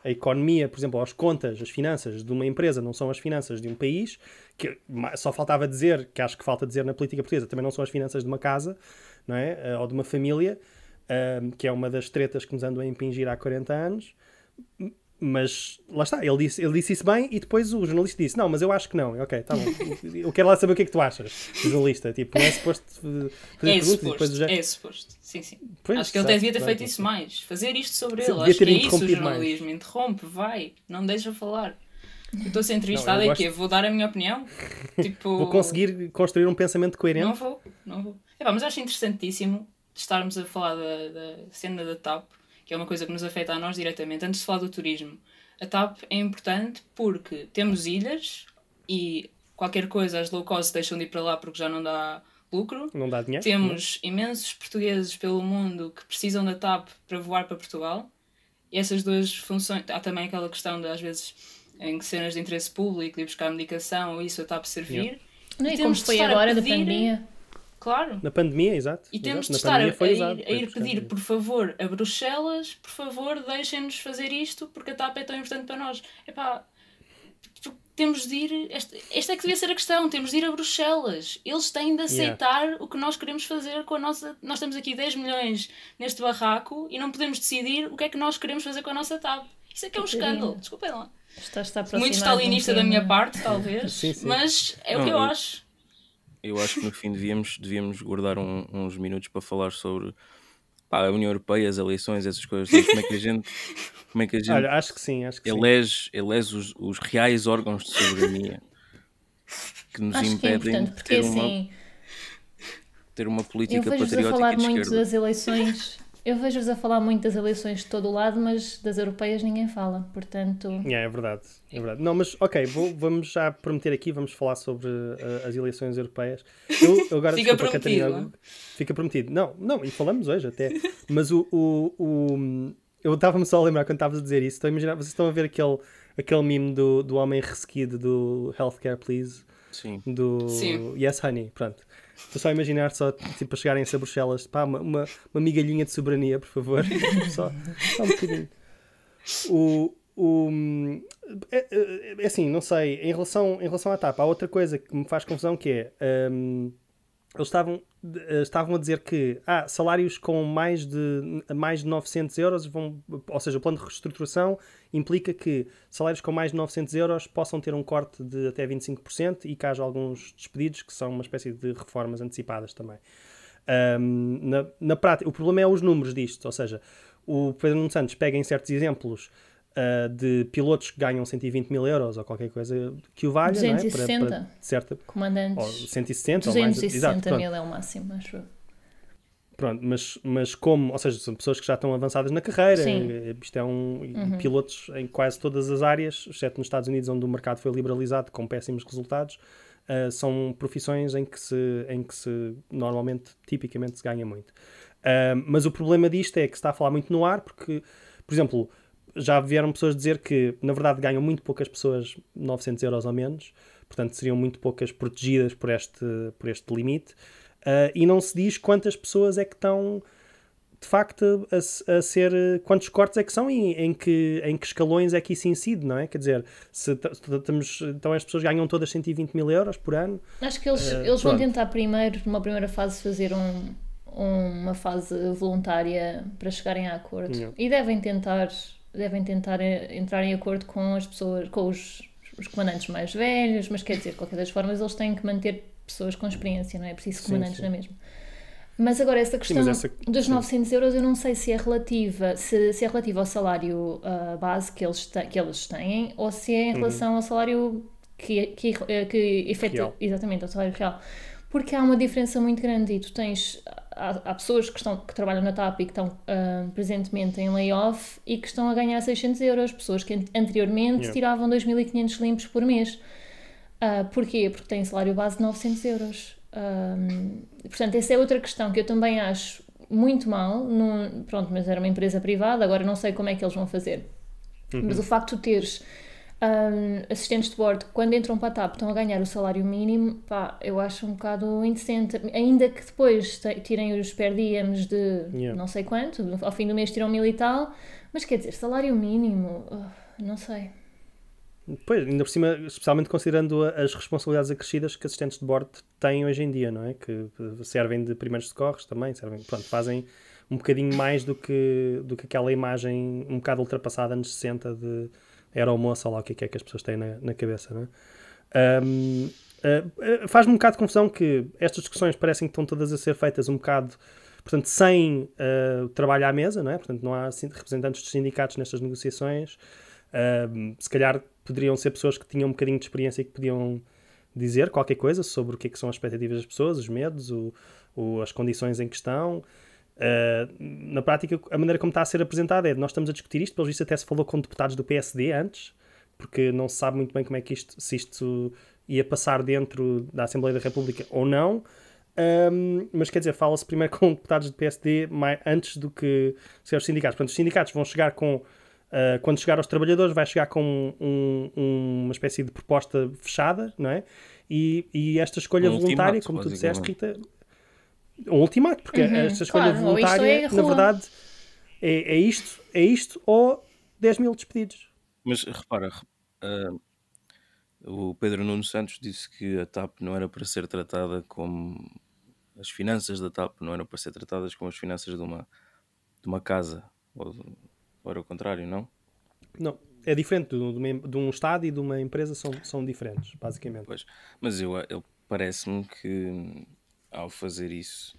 a economia, por exemplo, as contas, as finanças de uma empresa não são as finanças de um país, que só faltava dizer, que acho que falta dizer na política portuguesa, também não são as finanças de uma casa, não é? Ou de uma família. Que é uma das tretas que nos andam a impingir há 40 anos, mas lá está, ele disse isso bem e depois o jornalista disse, não, mas eu acho que não. Ok, tá bom, eu quero lá saber o que é que tu achas, jornalista, tipo, não é suposto fazer perguntas e depois é suposto, sim. Pois, acho que ele até devia ter feito isso mais, fazer isto sobre ele, acho que é isso o jornalismo, mais. Interrompe, vai, não deixa falar. Eu estou a ser entrevistada e quê? Vou dar a minha opinião? Tipo... Vou conseguir construir um pensamento coerente? Não vou. Mas acho interessantíssimo estarmos a falar da cena da TAP, que é uma coisa que nos afeta a nós diretamente. Antes de falar do turismo, a TAP é importante porque temos ilhas e qualquer coisa as low cost deixam de ir para lá porque já não dá lucro. Não dá dinheiro. Temos imensos portugueses pelo mundo que precisam da TAP para voar para Portugal. E essas duas funções... Há também aquela questão de, às vezes, em cenas de interesse público, ir buscar medicação ou isso, a TAP servir. Não, e como foi agora da pandemia... Claro. Na pandemia, exato. E temos de estar a ir pedir, por favor, a Bruxelas, por favor, deixem-nos fazer isto, porque a TAP é tão importante para nós. temos de ir. Esta é que devia ser a questão. Temos de ir a Bruxelas. Eles têm de aceitar o que nós queremos fazer com a nossa. Nós temos aqui 10 milhões neste barraco e não podemos decidir o que é que nós queremos fazer com a nossa TAP. Isso é que é um escândalo. Desculpem lá. Muito stalinista da minha parte, talvez, sim. Mas é o que eu acho. Eu acho que no fim devíamos guardar uns minutos para falar sobre a União Europeia, as eleições, essas coisas. Como é que a gente Olha, acho que sim. elege os reais órgãos de soberania que nos impedem de ter uma política patriótica a falar de muito esquerda. das eleições. Eu vejo-vos a falar muito das eleições de todo o lado, mas das europeias ninguém fala, portanto... É verdade. Não, mas ok, vamos já prometer aqui, vamos falar sobre as eleições europeias. Eu agora, Fica prometido. Catarina, fica prometido. Não, e falamos hoje até. Mas eu estava-me só a lembrar quando estavas a dizer isso. Estou a imaginar, vocês estão a ver aquele meme do homem ressequido do Healthcare Please? Sim. Sim. Yes Honey, pronto. Estou só a imaginar, tipo, a chegarem-se a Bruxelas, pá, uma migalhinha de soberania, por favor. só um bocadinho. É assim, não sei, em relação à TAP, há outra coisa que me faz confusão, que é, eles estavam a dizer que salários com mais de 900 euros vão, ou seja, o plano de reestruturação implica que salários com mais de 900 euros possam ter um corte de até 25% e que haja alguns despedidos que são uma espécie de reformas antecipadas também. Na prática, o problema é os números disto, ou seja, o Pedro Nuno Santos pega em certos exemplos de pilotos que ganham 120 mil euros ou qualquer coisa que o valha, 260 não é? Para certa... comandantes, ou 160 260 ou mais, mil é o máximo, acho eu. Pronto, mas como, ou seja, são pessoas que já estão avançadas na carreira, isto é pilotos em quase todas as áreas, exceto nos Estados Unidos, onde o mercado foi liberalizado com péssimos resultados, são profissões em que se normalmente, tipicamente, se ganha muito. Mas o problema disto é que se está a falar muito no ar, porque, por exemplo, já vieram pessoas dizer que, na verdade, ganham muito poucas pessoas 900 euros ou menos, portanto, seriam muito poucas protegidas por este limite. E não se diz quantas pessoas é que estão de facto a ser, quantos cortes é que são e em que escalões é que isso incide, não é? Quer dizer, então as pessoas ganham todas 120 mil euros por ano. Acho que eles vão tentar primeiro, numa primeira fase, fazer uma fase voluntária para chegarem a acordo e devem tentar entrar em acordo com as pessoas, com os comandantes mais velhos, mas quer dizer, de qualquer das formas eles têm que manter pessoas com experiência, não é preciso comandantes na mesma. Mas agora essa questão dos 900 euros eu não sei se é relativa ao salário base que eles têm ou se é em relação ao salário que efetiva, exatamente, ao salário real. Porque há uma diferença muito grande e tu tens há pessoas que trabalham na TAP e que estão presentemente em layoff e que estão a ganhar 600 euros, pessoas que anteriormente tiravam 2.500 limpos por mês. Porquê? Porque têm salário base de 900 euros. Portanto, essa é outra questão que eu também acho muito mal. Pronto, mas era uma empresa privada, agora não sei como é que eles vão fazer. Mas o facto de teres assistentes de bordo que quando entram para a TAP estão a ganhar o salário mínimo, eu acho um bocado indecente. Ainda que depois tirem os per diems de não sei quanto, ao fim do mês tiram 1.000 e tal, mas quer dizer, salário mínimo, não sei. Pois, ainda por cima, especialmente considerando as responsabilidades acrescidas que assistentes de bordo têm hoje em dia, não é? Que servem de primeiros socorros também, fazem um bocadinho mais do que aquela imagem um bocado ultrapassada anos 60 de aeromoça, ou lá o que é que as pessoas têm na cabeça, não é? Faz-me um bocado de confusão que estas discussões parecem que estão todas a ser feitas um bocado, portanto, sem trabalho à mesa, não é? Portanto, não há representantes dos sindicatos nestas negociações. Se calhar poderiam ser pessoas que tinham um bocadinho de experiência e que podiam dizer qualquer coisa sobre o que é que são as expectativas das pessoas, os medos, as condições em que estão. Na prática, a maneira como está a ser apresentada é: nós estamos a discutir isto, pelo visto até se falou com deputados do PSD antes, porque não se sabe muito bem como é que se isto ia passar dentro da Assembleia da República ou não. Mas quer dizer, fala-se primeiro com deputados do PSD antes do que ser os sindicatos. Portanto, os sindicatos vão chegar com quando chegar aos trabalhadores, vai chegar com uma espécie de proposta fechada, não é? E esta escolha voluntária, como tu disseste, Rita, um ultimato, porque esta escolha voluntária, na verdade, é isto ou 10 mil despedidos. Mas repara, O Pedro Nuno Santos disse que a TAP não era para ser tratada como... As finanças da TAP não eram para ser tratadas como as finanças de uma casa. Ou era o contrário, não? Não, é diferente de um Estado e de uma empresa, são diferentes, basicamente. Pois, mas parece-me que ao fazer isso,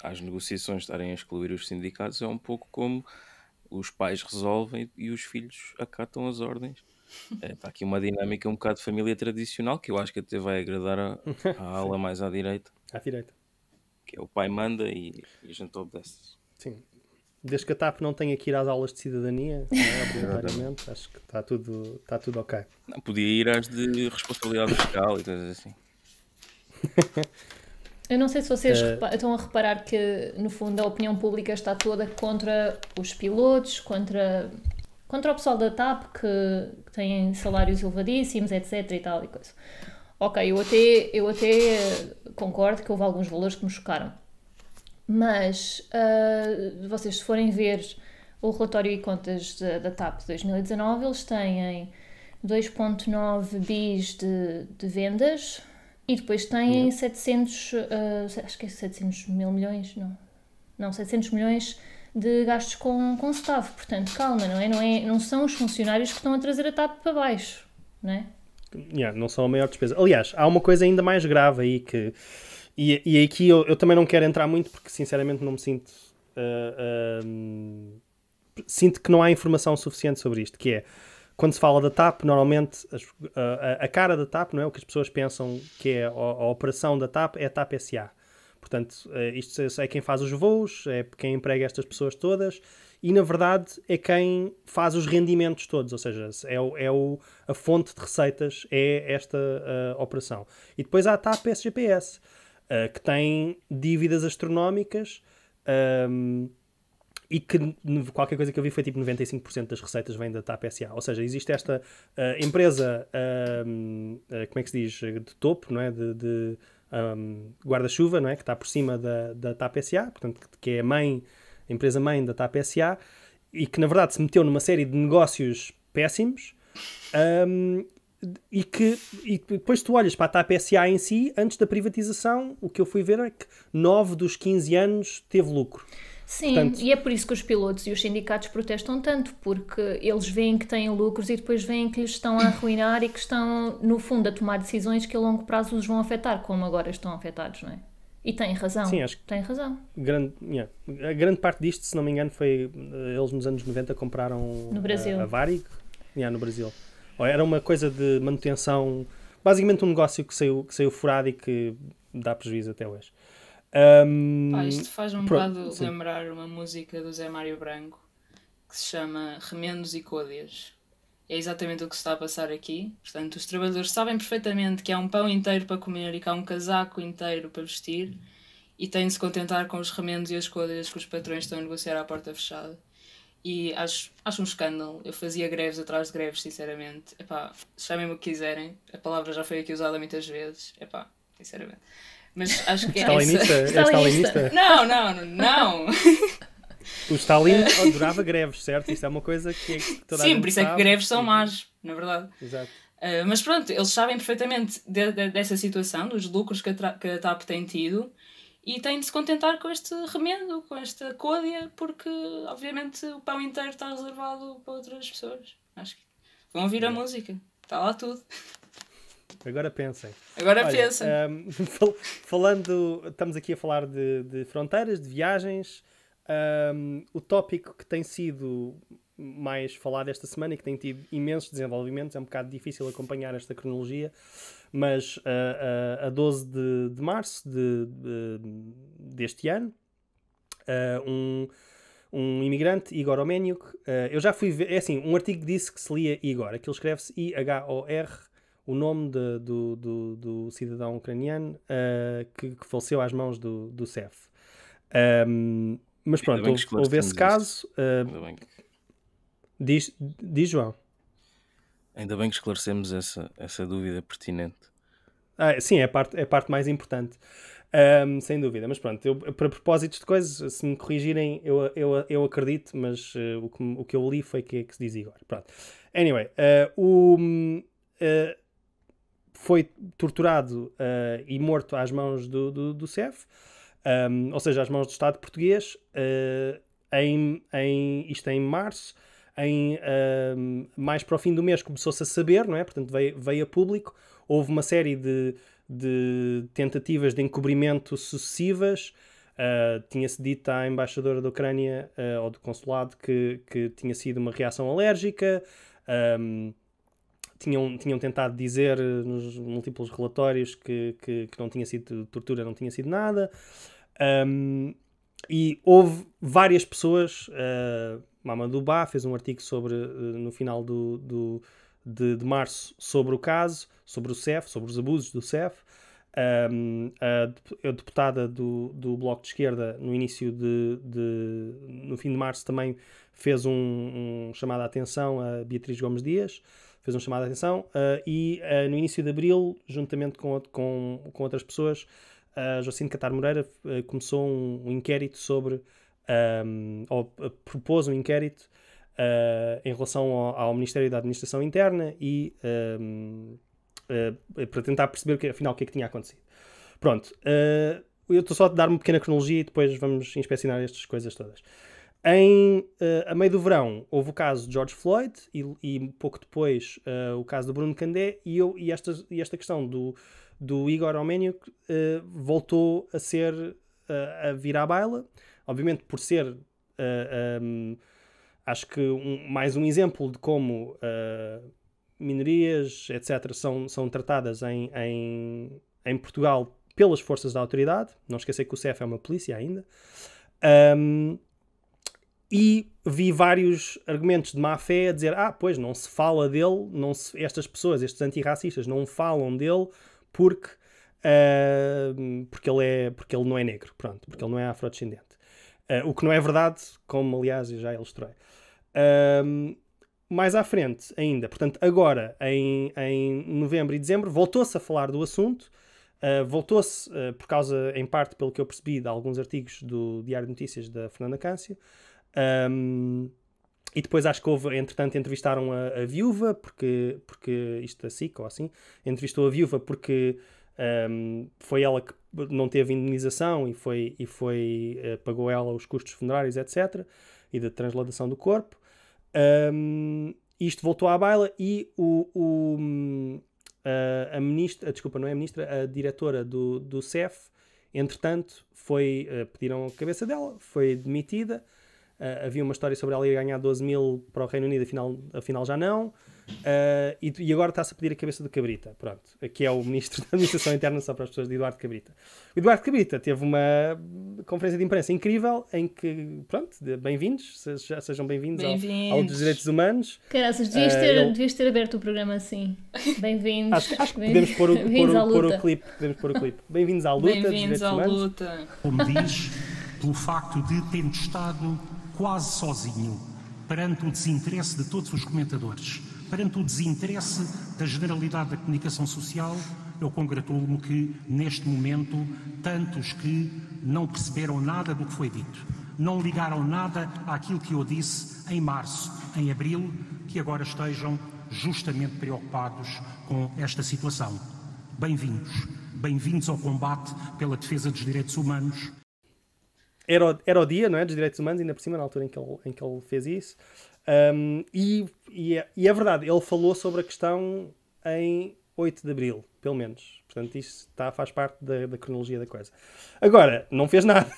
as negociações estarem a excluir os sindicatos, é um pouco como os pais resolvem e os filhos acatam as ordens. Está aqui uma dinâmica um bocado de família tradicional que eu acho que até vai agradar à ala mais à direita. À direita. Que é o pai manda e a gente obedece. Sim. Desde que a TAP não tenha que ir às aulas de cidadania, obrigatoriamente, acho que está tudo ok. Não, podia ir às de responsabilidade fiscal e coisas assim. Eu não sei se vocês estão a reparar que, no fundo, a opinião pública está toda contra os pilotos, contra o pessoal da TAP, que têm salários elevadíssimos, etc. e tal e coisa. Ok, eu até concordo que houve alguns valores que me chocaram. Mas, vocês se forem ver o relatório e contas da TAP de 2019, eles têm 2,9 bis de vendas e depois têm 700, acho que é 700 mil milhões, não, 700 milhões de gastos com staff. Portanto, calma, não são os funcionários que estão a trazer a TAP para baixo, não é? Não são a maior despesa. Aliás, há uma coisa ainda mais grave aí que... E aqui eu também não quero entrar muito porque sinceramente não me sinto... sinto que não há informação suficiente sobre isto, que é, quando se fala da TAP, normalmente a cara da TAP, não é? O que as pessoas pensam que é a operação da TAP é a TAP SA. Portanto, isto é quem faz os voos, é quem emprega estas pessoas todas e, na verdade, é quem faz os rendimentos todos, ou seja, a fonte de receitas é esta operação. E depois há a TAP SGPS, que tem dívidas astronómicas e que qualquer coisa que eu vi foi tipo 95% das receitas vem da TAP SA. Ou seja, existe esta empresa, como é que se diz, de topo, não é? de guarda-chuva, não é? Que está por cima da TAP SA, portanto, que é a empresa-mãe da TAP SA, e que na verdade se meteu numa série de negócios péssimos, e depois tu olhas para a TAP SA em si, antes da privatização, o que eu fui ver é que 9 dos 15 anos teve lucro. Sim, portanto, e é por isso que os pilotos e os sindicatos protestam tanto, porque eles veem que têm lucros e depois veem que lhes estão a arruinar e que estão, no fundo, a tomar decisões que a longo prazo os vão afetar, como agora estão afetados, não é? E têm razão. Sim, acho que têm razão. A grande parte disto, se não me engano, foi eles nos anos 90 compraram no Brasil. A Varig, no Brasil. Era uma coisa de manutenção, basicamente um negócio que saiu furado e que dá prejuízo até hoje. Isto faz-me um bocado lembrar uma música do Zé Mário Branco que se chama Remendos e Côdeas. É exatamente o que se está a passar aqui. Portanto, os trabalhadores sabem perfeitamente que há um pão inteiro para comer e que há um casaco inteiro para vestir e têm de se contentar com os remendos e as côdeas que os patrões estão a negociar à porta fechada. E acho um escândalo. Eu fazia greves atrás de greves, sinceramente. Epá, chamem-me o que quiserem. A palavra já foi aqui usada muitas vezes. Epá, sinceramente. Mas acho que Stalinista? Não. O Stalin adorava greves, certo? Isto é uma coisa que toda a gente por isso é que greves são más, na verdade. Exato. Mas pronto, eles sabem perfeitamente dessa situação, dos lucros que a TAP tem tido, e têm de se contentar com este remendo, com esta côdea, porque obviamente o pão inteiro está reservado para outras pessoas. Acho que vão ouvir a música, está lá tudo. Agora pensem. Pensem. Falando, estamos aqui a falar de fronteiras, de viagens. O tópico que tem sido mais falado esta semana e que tem tido imensos desenvolvimentos, é um bocado difícil acompanhar esta cronologia, mas a 12 de março deste ano, um imigrante, Igor Omeniuk, eu já fui ver, é assim, um artigo disse que se lia Igor, aquilo escreve-se I-H-O-R, o nome do cidadão ucraniano que faleceu às mãos do CEF. Mas pronto, houve esse caso. Diz João. Ainda bem que esclarecemos essa dúvida pertinente. Sim, é a parte mais importante. Sem dúvida. Mas pronto, para propósitos de coisas, se me corrigirem, eu acredito, mas o que eu li foi que se diz Igor. Pronto. Anyway, foi torturado e morto às mãos do CEF, ou seja, às mãos do Estado português, isto é em março. Mais para o fim do mês começou-se a saber, não é? Portanto, veio a público. Houve uma série de tentativas de encobrimento sucessivas. Tinha-se dito à embaixadora da Ucrânia ou do consulado que tinha sido uma reação alérgica. Tinham tentado dizer nos múltiplos relatórios que não tinha sido tortura, não tinha sido nada. E houve várias pessoas... Mamadou Ba fez um artigo no final de março sobre o caso, sobre o CEF, sobre os abusos do CEF. A deputada do Bloco de Esquerda, no início no fim de março, também fez um chamado à atenção a Beatriz Gomes Dias, fez um chamado à atenção, e no início de abril, juntamente com outras pessoas, Jacinto Catar Moreira começou um inquérito ou propôs um inquérito em relação ao Ministério da Administração Interna e para tentar perceber afinal o que é que tinha acontecido. Pronto, eu estou só a dar uma pequena cronologia e depois vamos inspecionar estas coisas todas. A meio do verão houve o caso de George Floyd e pouco depois o caso do Bruno Candé e esta questão do Igor Oménio voltou a vir à baila. Obviamente por ser, acho que mais um exemplo de como minorias, etc., são tratadas em Portugal pelas forças da autoridade. Não esquecer que o CEF é uma polícia ainda. E vi vários argumentos de má fé a dizer pois, não se fala dele, estas pessoas, estes antirracistas não falam dele porque ele não é negro, pronto, porque ele não é afrodescendente. O que não é verdade, como aliás eu já ilustrei. Mais à frente ainda, portanto agora em novembro e dezembro voltou-se a falar do assunto, voltou-se por causa, em parte pelo que eu percebi de alguns artigos do Diário de Notícias da Fernanda Câncio, e depois acho que houve, entretanto entrevistaram a viúva, porque isto é SIC ou assim, entrevistou a viúva porque foi ela que não teve indenização e pagou ela os custos funerários, etc., e da transladação do corpo. Isto voltou à baila e a ministra, desculpa, não é a ministra, a diretora do CEF, entretanto, pediram a cabeça dela, foi demitida. Havia uma história sobre ela ir ganhar 12 mil para o Reino Unido, afinal já não. E agora está-se a pedir a cabeça do Cabrita, pronto, que é o Ministro da Administração Interna, só para as pessoas, de Eduardo Cabrita. O Eduardo Cabrita teve uma conferência de imprensa incrível em que, pronto, bem-vindos, sejam bem-vindos ao dos Direitos Humanos. Caraças, devias ter aberto o programa assim. Bem-vindos. Acho que podemos pôr o clipe. Bem-vindos à luta. Bem-vindos à luta. Como diz, pelo facto de ter estado quase sozinho perante o desinteresse de todos os comentadores, perante o desinteresse da generalidade da comunicação social, eu congratulo-me que, neste momento, tantos que não perceberam nada do que foi dito, não ligaram nada àquilo que eu disse em março, em abril, que agora estejam justamente preocupados com esta situação. Bem-vindos ao combate pela defesa dos direitos humanos. Era o dia, não é, dos direitos humanos, ainda por cima, na altura em que ele fez isso. E é verdade, ele falou sobre a questão em 8 de Abril, pelo menos. Portanto, isto faz parte da cronologia da coisa. Agora, não fez nada.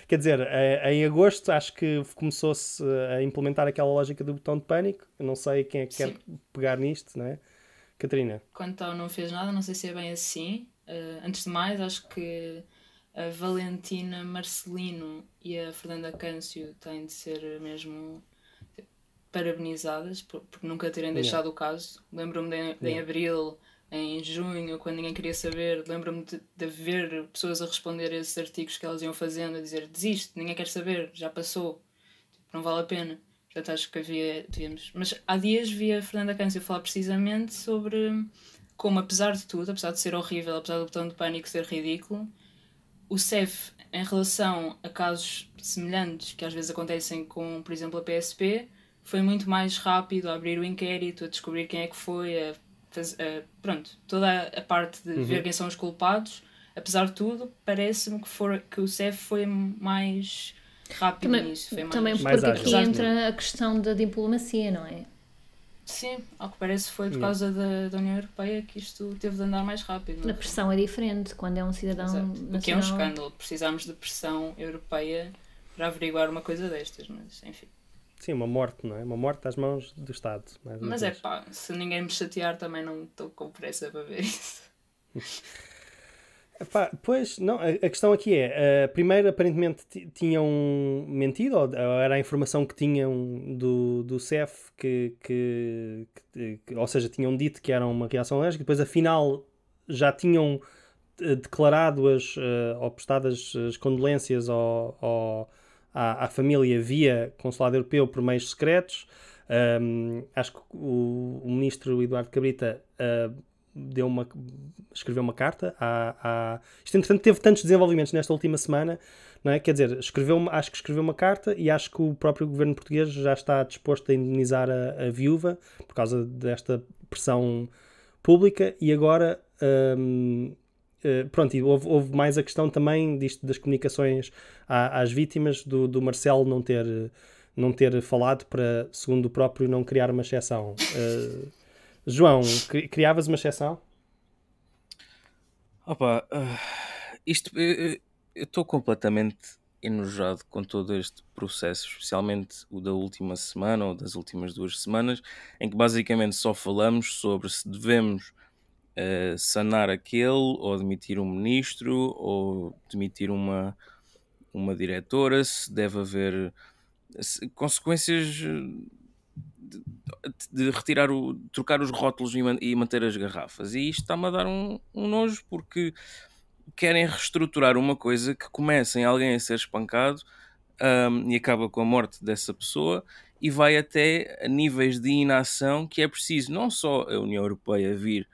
Quer dizer, em agosto, acho que começou-se a implementar aquela lógica do botão de pânico. Eu não sei quem é que quer pegar nisto, não é? Catarina? Quanto ao não fez nada, não sei se é bem assim. Antes de mais, acho que a Valentina Marcelino e a Fernanda Câncio têm de ser mesmo parabenizadas por nunca terem deixado o caso. Lembro-me de em abril, em junho, quando ninguém queria saber, lembro-me de ver pessoas a responder a esses artigos que elas iam fazendo, a dizer desiste, ninguém quer saber, já passou, não vale a pena. Portanto, acho que devíamos... Mas há dias vi a Fernanda Câncio falar precisamente sobre como, apesar de tudo, apesar de ser horrível, apesar do botão de pânico ser ridículo, o CEF, em relação a casos semelhantes que às vezes acontecem com, por exemplo, a PSP, foi muito mais rápido a abrir o inquérito, a descobrir quem é que foi, a pronto, toda a parte de ver quem são os culpados, apesar de tudo, parece-me que o CEF foi mais rápido nisso. Também porque aqui entra a questão da diplomacia, não é? Sim, ao que parece foi por causa da União Europeia que isto teve de andar mais rápido. A pressão é diferente quando é um cidadão nacional. O que é um escândalo. Precisamos de pressão europeia para averiguar uma coisa destas, mas enfim. Sim, uma morte, não é? Uma morte às mãos do Estado. Mas se ninguém me chatear também não estou com pressa para ver isso. Pois, não, a questão aqui é, primeiro aparentemente tinham mentido, ou era a informação que tinham do CEF, ou seja, tinham dito que era uma reação alérgica, depois afinal já tinham declarado ou prestado as condolências à família via Consulado Europeu por meios secretos. Acho que o ministro Eduardo Cabrita escreveu uma carta isto entretanto teve tantos desenvolvimentos nesta última semana, não é? Quer dizer, acho que escreveu uma carta e acho que o próprio governo português já está disposto a indemnizar a viúva por causa desta pressão pública. E agora pronto, e houve mais a questão também disto das comunicações às vítimas, do Marcelo não ter falado para, segundo o próprio, não criar uma exceção. João, criavas uma exceção? Opa, eu estou completamente enojado com todo este processo, especialmente o da última semana ou das últimas 2 semanas, em que basicamente só falamos sobre se devemos sanar aquele, ou demitir um ministro, ou demitir uma diretora, se deve haver consequências de trocar os rótulos e manter as garrafas. E isto está-me a dar um nojo, porque querem reestruturar uma coisa que começa em alguém a ser espancado e acaba com a morte dessa pessoa, e vai até a níveis de inação que é preciso não só a União Europeia vir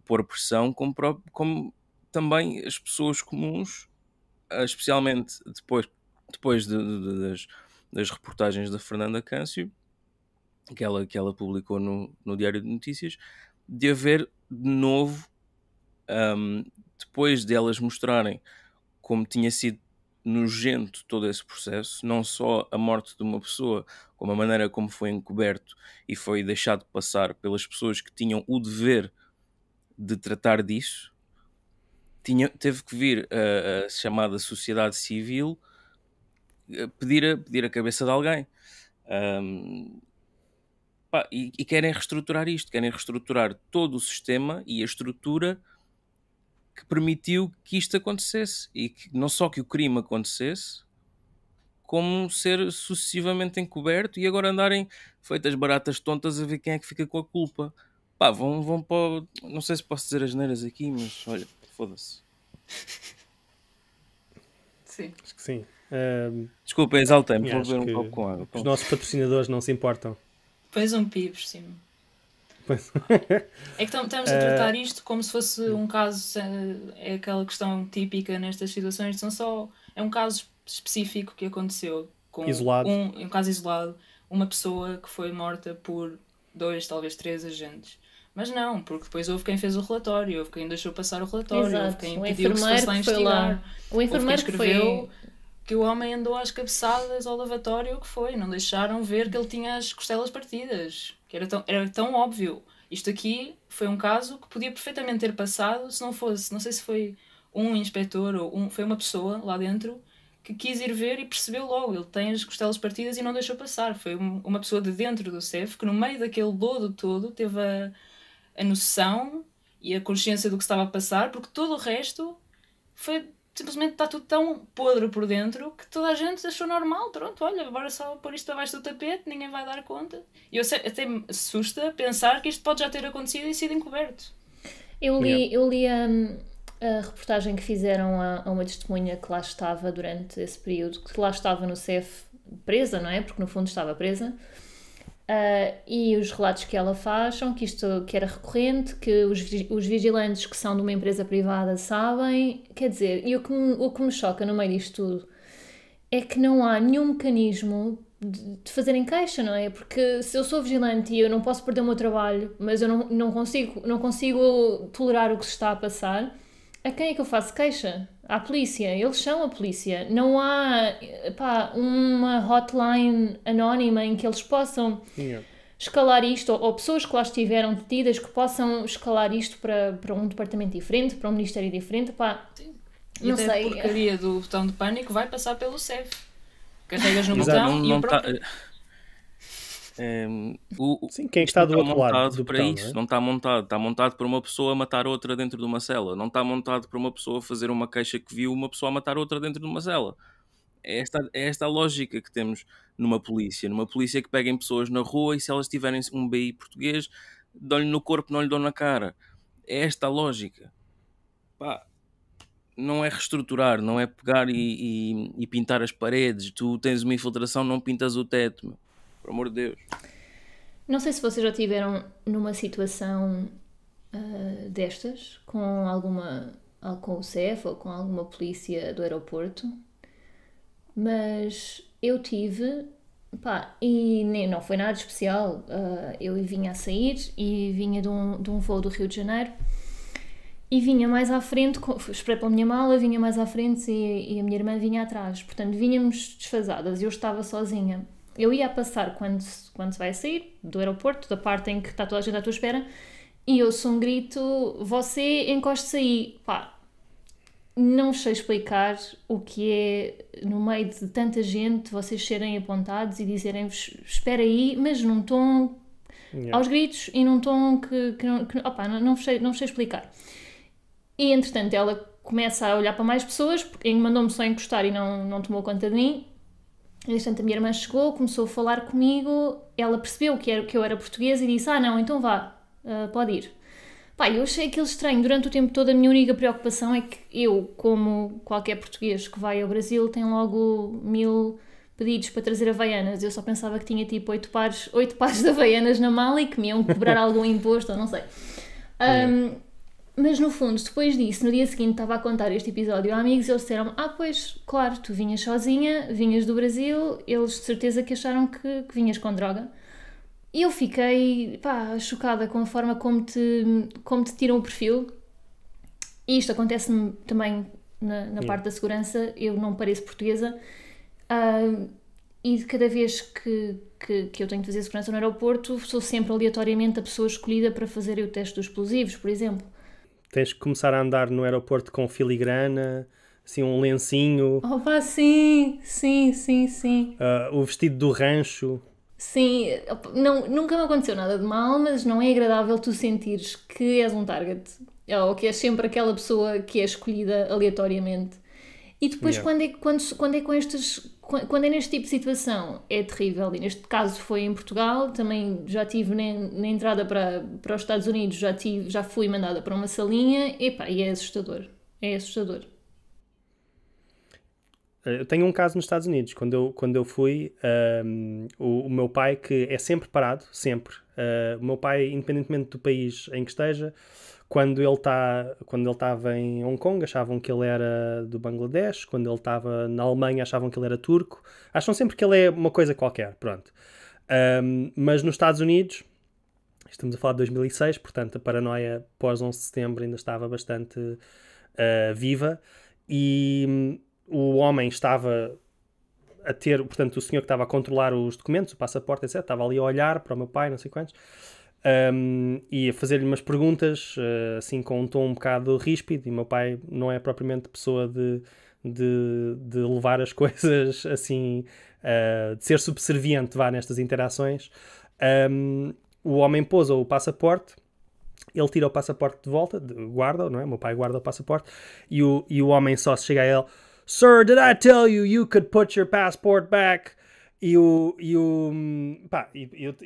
pôr pressão, como também as pessoas comuns, especialmente depois das reportagens da Fernanda Câncio, que ela publicou no Diário de Notícias, de haver de novo, depois de elas mostrarem como tinha sido nojento todo esse processo, não só a morte de uma pessoa, como a maneira como foi encoberto e foi deixado passar pelas pessoas que tinham o dever de tratar disso. Teve que vir a chamada sociedade civil pedir a cabeça de alguém. E querem reestruturar isto, querem reestruturar todo o sistema e a estrutura que permitiu que isto acontecesse, e que não só que o crime acontecesse, como ser sucessivamente encoberto, e agora andarem feitas baratas tontas a ver quem é que fica com a culpa. Vão para... Não sei se posso dizer as neiras aqui, mas olha, foda-se. Sim. Acho que sim. Desculpa, exaltei-me, vou beber um copo com água. Os nossos patrocinadores não se importam. Pões um pi por cima. Pois. É que estamos a tratar isto como se fosse um caso, é aquela questão típica nestas situações, é um caso específico que aconteceu com um caso isolado, uma pessoa que foi morta por 2, talvez 3 agentes. Mas não, porque depois houve quem fez o relatório, houve quem deixou passar o relatório, exato. Houve quem pediu que se fosse lá investigar, o enfermeiro houve quem escreveu que o homem andou às cabeçadas ao lavatório, o que foi, não deixaram ver que ele tinha as costelas partidas, que era tão óbvio. Isto aqui foi um caso que podia perfeitamente ter passado se não fosse, não sei se foi um inspetor ou foi uma pessoa lá dentro que quis ir ver e percebeu logo, ele tem as costelas partidas e não deixou passar. Foi uma pessoa de dentro do CEF que no meio daquele lodo todo teve a noção e a consciência do que estava a passar, porque todo o resto foi simplesmente, está tudo tão podre por dentro que toda a gente achou normal. Pronto, olha, bora só pôr isto abaixo do tapete, ninguém vai dar conta. E até me assusta pensar que isto pode já ter acontecido e sido encoberto. Eu li a reportagem que fizeram a uma testemunha que lá estava durante esse período, que lá estava no CEF presa, não é? Porque no fundo estava presa. E os relatos que ela faz são que isto que era recorrente, que os vigilantes que são de uma empresa privada sabem, quer dizer, e o que me choca no meio disto tudo é que não há nenhum mecanismo de fazerem queixa, não é? Porque se eu sou vigilante e eu não posso perder o meu trabalho, mas eu não consigo tolerar o que se está a passar, a quem é que eu faço queixa? À polícia. Eles são a polícia. Não há uma hotline anónima em que eles possam escalar isto, ou pessoas que lá estiveram detidas que possam escalar isto para um departamento diferente, para um ministério diferente. E não até sei. A porcaria do botão de pânico vai passar pelo CEF. Carregas no botão e o próprio... Sim, quem está do outro lado do para botão, isso, não está montado. Está montado para uma pessoa matar outra dentro de uma cela. Não está montado para uma pessoa fazer uma queixa que viu uma pessoa matar outra dentro de uma cela. É esta a lógica que temos numa polícia. Numa polícia que peguem pessoas na rua e se elas tiverem um BI português, dão-lhe no corpo, não lhe dão na cara. É esta a lógica. Não é reestruturar, não é pegar e pintar as paredes. Tu tens uma infiltração, não pintas o teto, meu. Por amor de Deus. Não sei se vocês já estiveram numa situação destas, com o CEF ou com alguma polícia do aeroporto, mas eu tive, e não foi nada especial. Eu vinha a sair e vinha de um voo do Rio de Janeiro e vinha mais à frente, esperei pela minha mala, vinha mais à frente e a minha irmã vinha atrás, portanto vínhamos desfasadas, eu estava sozinha. Eu ia a passar quando se vai sair do aeroporto, da parte em que está toda a gente à tua espera, e ouço um grito: você encoste-se aí. Não sei explicar o que é, no meio de tanta gente, vocês serem apontados e dizerem-vos espera aí, mas num tom aos gritos e num tom que não sei explicar. E entretanto ela começa a olhar para mais pessoas, porque mandou-me só encostar e não tomou conta de mim. Entretanto, a minha irmã chegou, começou a falar comigo, ela percebeu que eu era portuguesa e disse: não, então vá, pode ir. Eu achei aquilo estranho. Durante o tempo todo a minha única preocupação é que eu, como qualquer português que vai ao Brasil, tem logo 1000 pedidos para trazer havaianas. Eu só pensava que tinha tipo 8 pares de havaianas na mala e que me iam cobrar algum imposto, ou não sei. Mas no fundo, depois disso, no dia seguinte estava a contar este episódio a amigos e eles disseram: pois, claro, tu vinhas sozinha, vinhas do Brasil, eles de certeza que acharam que vinhas com droga. E eu fiquei, chocada com a forma como te tiram o perfil. E isto acontece-me também na parte da segurança. Eu não pareço portuguesa. E cada vez que eu tenho de fazer segurança no aeroporto, sou sempre aleatoriamente a pessoa escolhida para fazer o teste dos explosivos, por exemplo. Tens que começar a andar no aeroporto com filigrana, assim um lencinho. Sim. O vestido do rancho. Sim, nunca me aconteceu nada de mal, mas não é agradável tu sentires que és um target, ou que és sempre aquela pessoa que é escolhida aleatoriamente. E depois quando é neste tipo de situação é terrível, e neste caso foi em Portugal, também já tive na entrada para os Estados Unidos, já fui mandada para uma salinha, e é assustador. Eu tenho um caso nos Estados Unidos. Quando eu fui, o meu pai, que é sempre parado, sempre. O meu pai, independentemente do país em que esteja, quando ele estava em Hong Kong, achavam que ele era do Bangladesh. Quando ele estava na Alemanha, achavam que ele era turco. Acham sempre que ele é uma coisa qualquer, pronto. Mas nos Estados Unidos, estamos a falar de 2006, portanto a paranoia pós 11 de setembro ainda estava bastante viva, e o homem estava a ter, portanto, o senhor que estava a controlar os documentos, o passaporte, etc., estava ali a olhar para o meu pai, não sei quantos, e a fazer-lhe umas perguntas, assim, com um tom um bocado ríspido, e o meu pai não é propriamente pessoa de levar as coisas, assim, de ser subserviente, nestas interações. O homem pousa o passaporte, ele tira o passaporte de volta, guarda, não é? O meu pai guarda o passaporte, e o homem só se chega a ele: Sir, did I tell you could put your passport back? E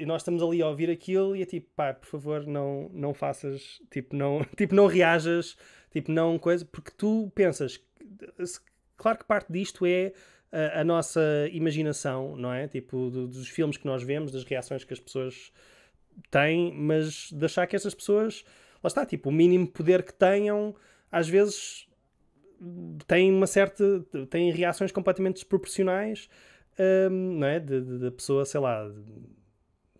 nós estamos ali a ouvir aquilo e é tipo: por favor, não faças, não reajas, não coisa, porque tu pensas, claro que parte disto é a nossa imaginação, não é? Dos filmes que nós vemos, das reações que as pessoas têm, mas de achar que essas pessoas, lá está, o mínimo poder que tenham, às vezes têm reações completamente desproporcionais, não é? Da pessoa, sei lá,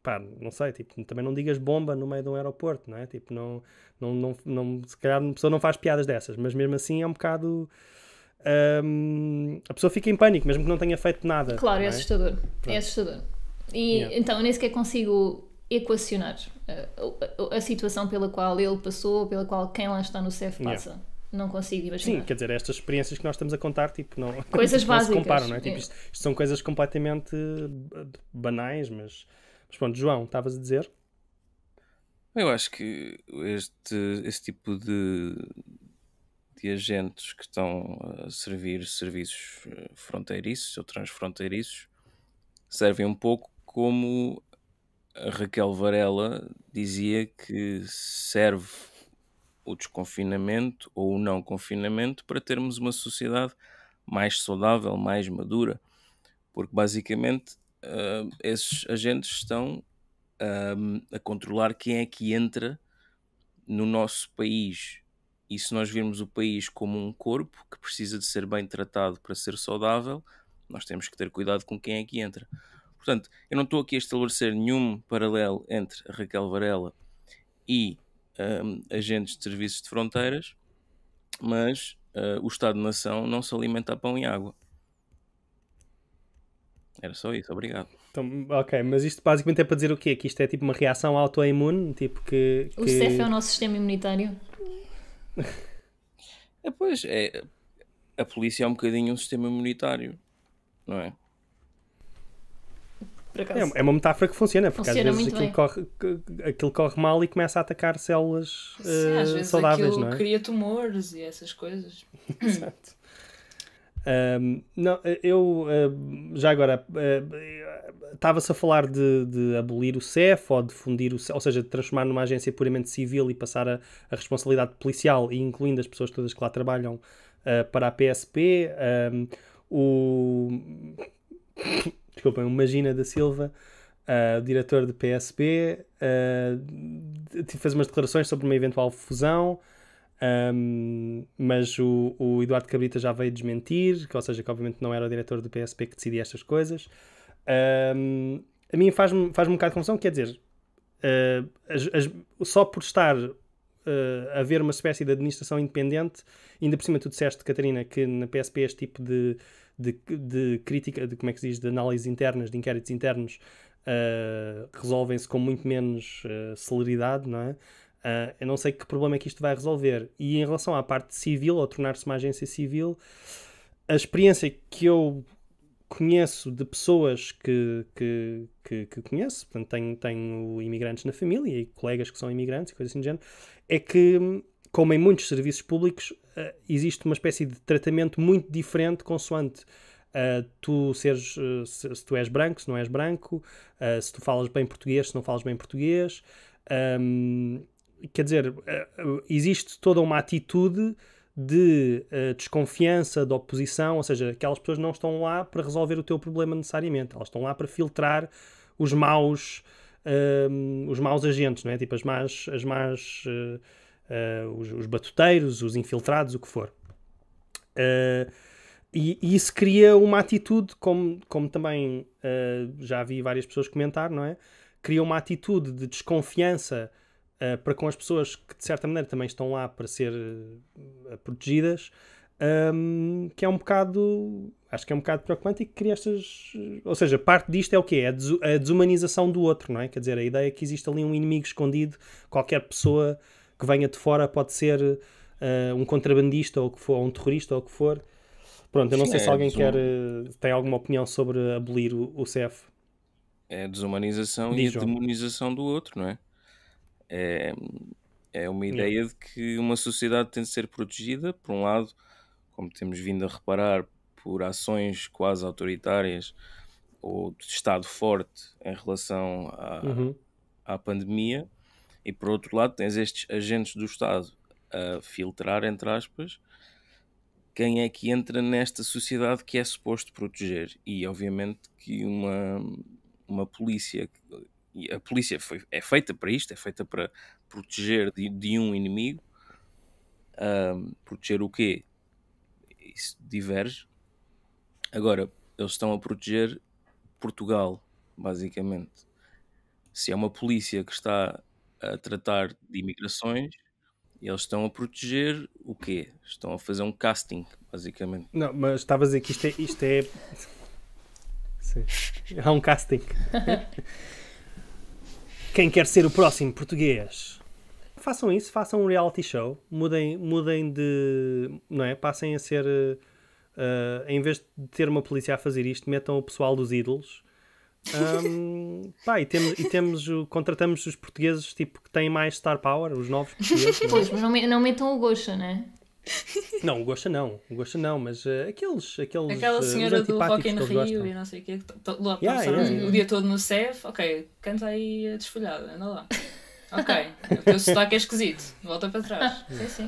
pá, não sei, tipo, também não digas bomba no meio de um aeroporto, não é? Tipo, se calhar a pessoa não faz piadas dessas, mas mesmo assim é um bocado... a pessoa fica em pânico, mesmo que não tenha feito nada. Claro, não é assustador. Pronto. É assustador. E então eu nem sequer consigo equacionar a situação pela qual ele passou, pela qual quem lá está no CEF passa. Não consigo imaginar. Sim, quer dizer, estas experiências que nós estamos a contar, tipo, não, coisas não básicas. se comparam, não é? Tipo, isto são coisas completamente banais, mas pronto, João, estavas a dizer? Eu acho que esse tipo de agentes que estão a servir serviços fronteiriços ou transfronteiriços servem um pouco como a Raquel Varela dizia que serve o desconfinamento ou o não confinamento para termos uma sociedade mais saudável, mais madura, porque basicamente esses agentes estão a controlar quem é que entra no nosso país. E se nós virmos o país como um corpo que precisa de ser bem tratado para ser saudável, nós temos que ter cuidado com quem é que entra. Portanto, eu não estou aqui a estabelecer nenhum paralelo entre a Raquel Varela e agentes de serviços de fronteiras, mas o Estado-nação não se alimenta a pão e água. Era só isso, obrigado. Então, ok, mas isto basicamente é para dizer o quê? Que isto é tipo uma reação autoimune? Tipo que... O CEF é o nosso sistema imunitário? Pois, a polícia é um bocadinho um sistema imunitário, não é? É uma metáfora que funciona, porque funciona às vezes aquilo corre mal e começa a atacar células Sim, às vezes saudáveis, aquilo não é? cria tumores e essas coisas. Exato. Não, eu já agora estava-se a falar de abolir o CEF ou de fundir o CEF, ou seja, de transformar numa agência puramente civil e passar a responsabilidade policial, e incluindo as pessoas todas que lá trabalham, para a PSP. Desculpem, o Magina da Silva, o diretor de PSP, fez umas declarações sobre uma eventual fusão. Mas o Eduardo Cabrita já veio desmentir, ou seja, que obviamente não era o diretor do PSP que decidia estas coisas. A mim faz-me um bocado de confusão, quer dizer, só por estar a haver uma espécie de administração independente, ainda por cima tu disseste, Catarina, que na PSP este tipo de crítica, de como é que se diz, de análises internas, de inquéritos internos, resolvem-se com muito menos celeridade, não é? Eu não sei que problema é que isto vai resolver. E em relação à parte civil, ou tornar-se uma agência civil, a experiência que eu conheço de pessoas que conheço, portanto tenho imigrantes na família e colegas que são imigrantes e coisas assim do género, é que, como em muitos serviços públicos, existe uma espécie de tratamento muito diferente consoante tu seres, se tu és branco, se não és branco, se tu falas bem português, se não falas bem português. Quer dizer, existe toda uma atitude de desconfiança, de oposição, ou seja, aquelas pessoas não estão lá para resolver o teu problema necessariamente, elas estão lá para filtrar os maus agentes, não é? Tipo os batuteiros, os infiltrados, o que for. E isso cria uma atitude, como também já vi várias pessoas comentar, não é? Cria uma atitude de desconfiança para com as pessoas que de certa maneira também estão lá para ser protegidas, que é um bocado, acho que é um bocado preocupante, e que cria estas, ou seja, parte disto é o quê? É a desumanização do outro, não é? Quer dizer, a ideia é que existe ali um inimigo escondido, qualquer pessoa que venha de fora pode ser um contrabandista ou o que for, ou um terrorista ou o que for. Pronto, eu não sei se alguém tem alguma opinião sobre abolir o CEF. É a desumanização e a demonização do outro, não é? É uma ideia de que uma sociedade tem de ser protegida, por um lado, como temos vindo a reparar, por ações quase autoritárias ou de Estado forte em relação à pandemia, e por outro lado tens estes agentes do Estado a filtrar, entre aspas, quem é que entra nesta sociedade que é suposto proteger. E obviamente que uma polícia... E a polícia é feita para isto, é feita para proteger de um inimigo. Proteger o quê? Isso diverge. Agora, eles estão a proteger Portugal, basicamente, se é uma polícia que está a tratar de imigrações, eles estão a proteger o quê? Estão a fazer um casting, basicamente. Não, mas estava a dizer que isto é... Sim. Há um casting. Quem quer ser o próximo português? Façam isso, façam um reality show, mudem de... Não é? Passem a ser... em vez de ter uma polícia a fazer isto, metam o pessoal dos ídolos. Contratamos os portugueses tipo, que têm mais star power, os novos portugueses. Pois, mas não metam o Gosha, não é? Não, o Gosha não, mas aquela senhora do Rock in Rio e não sei o quê, o dia todo no CEF, ok, canta aí a desfolhada, anda lá. Ok, o teu sotaque é esquisito, volta para trás. Sim.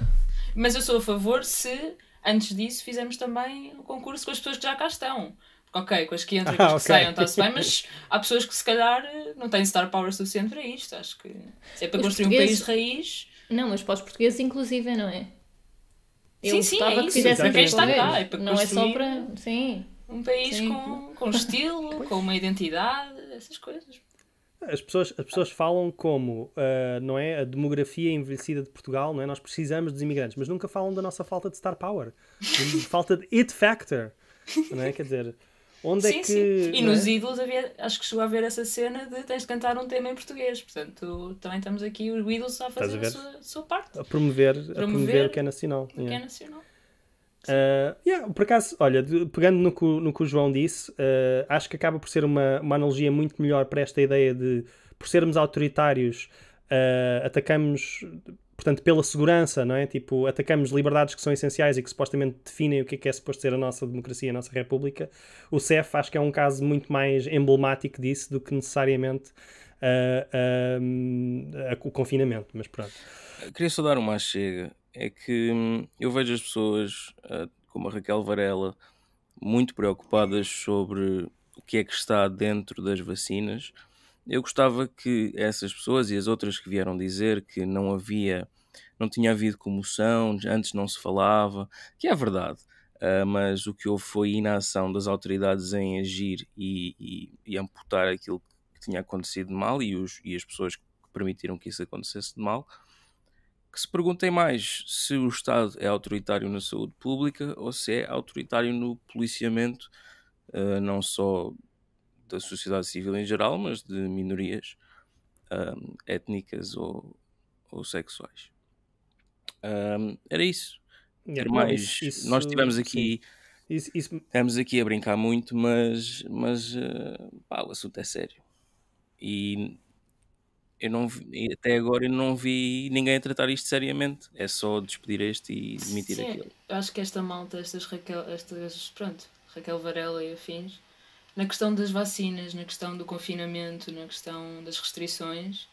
Mas eu sou a favor se, antes disso, fizermos também o concurso com as pessoas que já cá estão. Ok, com as que entram e com as que saiam está-se bem, mas há pessoas que se calhar não têm star power suficiente para isto. Acho que se é para construir um país de raiz... Não, mas para os portugueses inclusive, não é? Sim, é isso. Para quem está cá. É para não é só para... Sim. Um país com estilo, com uma identidade, essas coisas. As pessoas falam como, não é, a demografia envelhecida de Portugal, não é? Nós precisamos dos imigrantes, mas nunca falam da nossa falta de star power. Falta de it factor. Não é? Quer dizer, onde é que... Sim. E nos ídolos acho que chegou a haver essa cena de tens de cantar um tema em português. Portanto, também estamos aqui, os ídolos a fazer a sua parte. A promover o que é nacional. O que é nacional. Por acaso, olha, pegando no que o João disse, acho que acaba por ser uma analogia muito melhor para esta ideia de, por sermos autoritários, atacamos, portanto, pela segurança, não é? Tipo, atacamos liberdades que são essenciais e que supostamente definem o que é suposto ser a nossa democracia, a nossa república. O CEF acho que é um caso muito mais emblemático disso do que necessariamente o confinamento, mas pronto. Queria só dar uma chega. É que eu vejo as pessoas, como a Raquel Varela, muito preocupadas sobre o que é que está dentro das vacinas. Eu gostava que essas pessoas e as outras que vieram dizer que não tinha havido comoção, antes não se falava, que é verdade, mas o que houve foi inação das autoridades em agir e amputar aquilo que tinha acontecido de mal e as pessoas que permitiram que isso acontecesse de mal. Que se perguntem mais se o Estado é autoritário na saúde pública ou se é autoritário no policiamento, não só da sociedade civil em geral, mas de minorias étnicas ou sexuais. Era isso. Nós estivemos aqui, estamos aqui a brincar muito, mas o assunto é sério. E até agora eu não vi ninguém a tratar isto seriamente. É só despedir este e demitir aquele. Eu acho que esta malta, Raquel Varela e afins, na questão das vacinas, na questão do confinamento, na questão das restrições,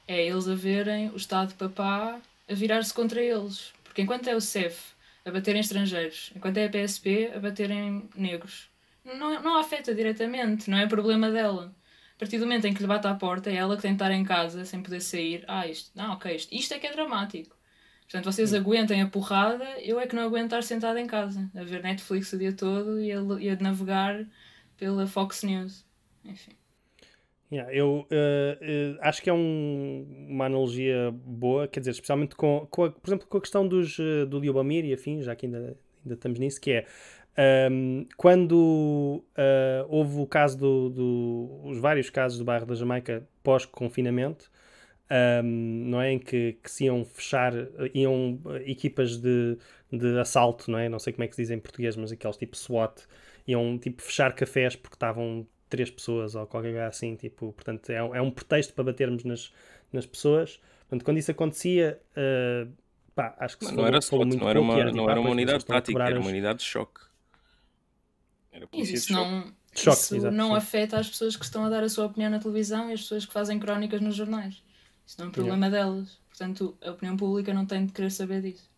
é eles a verem o Estado de papá a virar-se contra eles. Porque enquanto é o CEF a bater em estrangeiros, enquanto é a PSP a bater em negros, não a afeta diretamente, não é problema dela. A partir do momento em que lhe bate à porta, é ela que tem de estar em casa sem poder sair. Isto é que é dramático. Portanto, vocês aguentem a porrada, eu é que não aguento estar sentada em casa, a ver Netflix o dia todo e a navegar pela Fox News. Enfim. Eu acho que é uma analogia boa, quer dizer, especialmente por exemplo, com a questão do Liobamir e afins, já que ainda estamos nisso, que é quando houve o caso os vários casos do bairro da Jamaica pós-confinamento, não é, em que se iam fechar, equipas de assalto, não é? Não sei como é que se diz em português, mas aqueles tipo SWAT, iam tipo fechar cafés porque estavam 3 pessoas ou qualquer coisa assim, tipo, portanto é um pretexto para batermos nas pessoas. Portanto, quando isso acontecia, acho que não era SWAT, não era uma unidade tática, era uma unidade de choque. Isso não afeta as pessoas que estão a dar a sua opinião na televisão e as pessoas que fazem crónicas nos jornais. Isso não é um problema delas. Portanto, a opinião pública não tem de querer saber disso.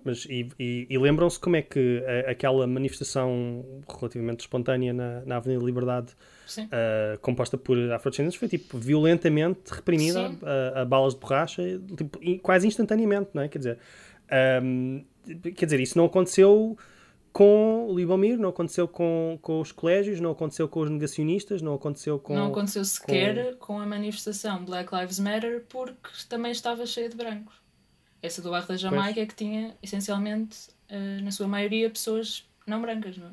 Mas, e lembram-se como é que aquela manifestação relativamente espontânea na Avenida Liberdade, composta por afrodescendentes, foi tipo violentamente reprimida a balas de borracha, tipo, quase instantaneamente, não é? Quer dizer, isso não aconteceu com o Lubomir, não aconteceu com os colégios, não aconteceu com os negacionistas, não aconteceu com... Não aconteceu sequer com a manifestação Black Lives Matter, porque também estava cheia de brancos. Essa do bairro da Jamaica é que tinha, essencialmente, na sua maioria, pessoas não brancas, não é?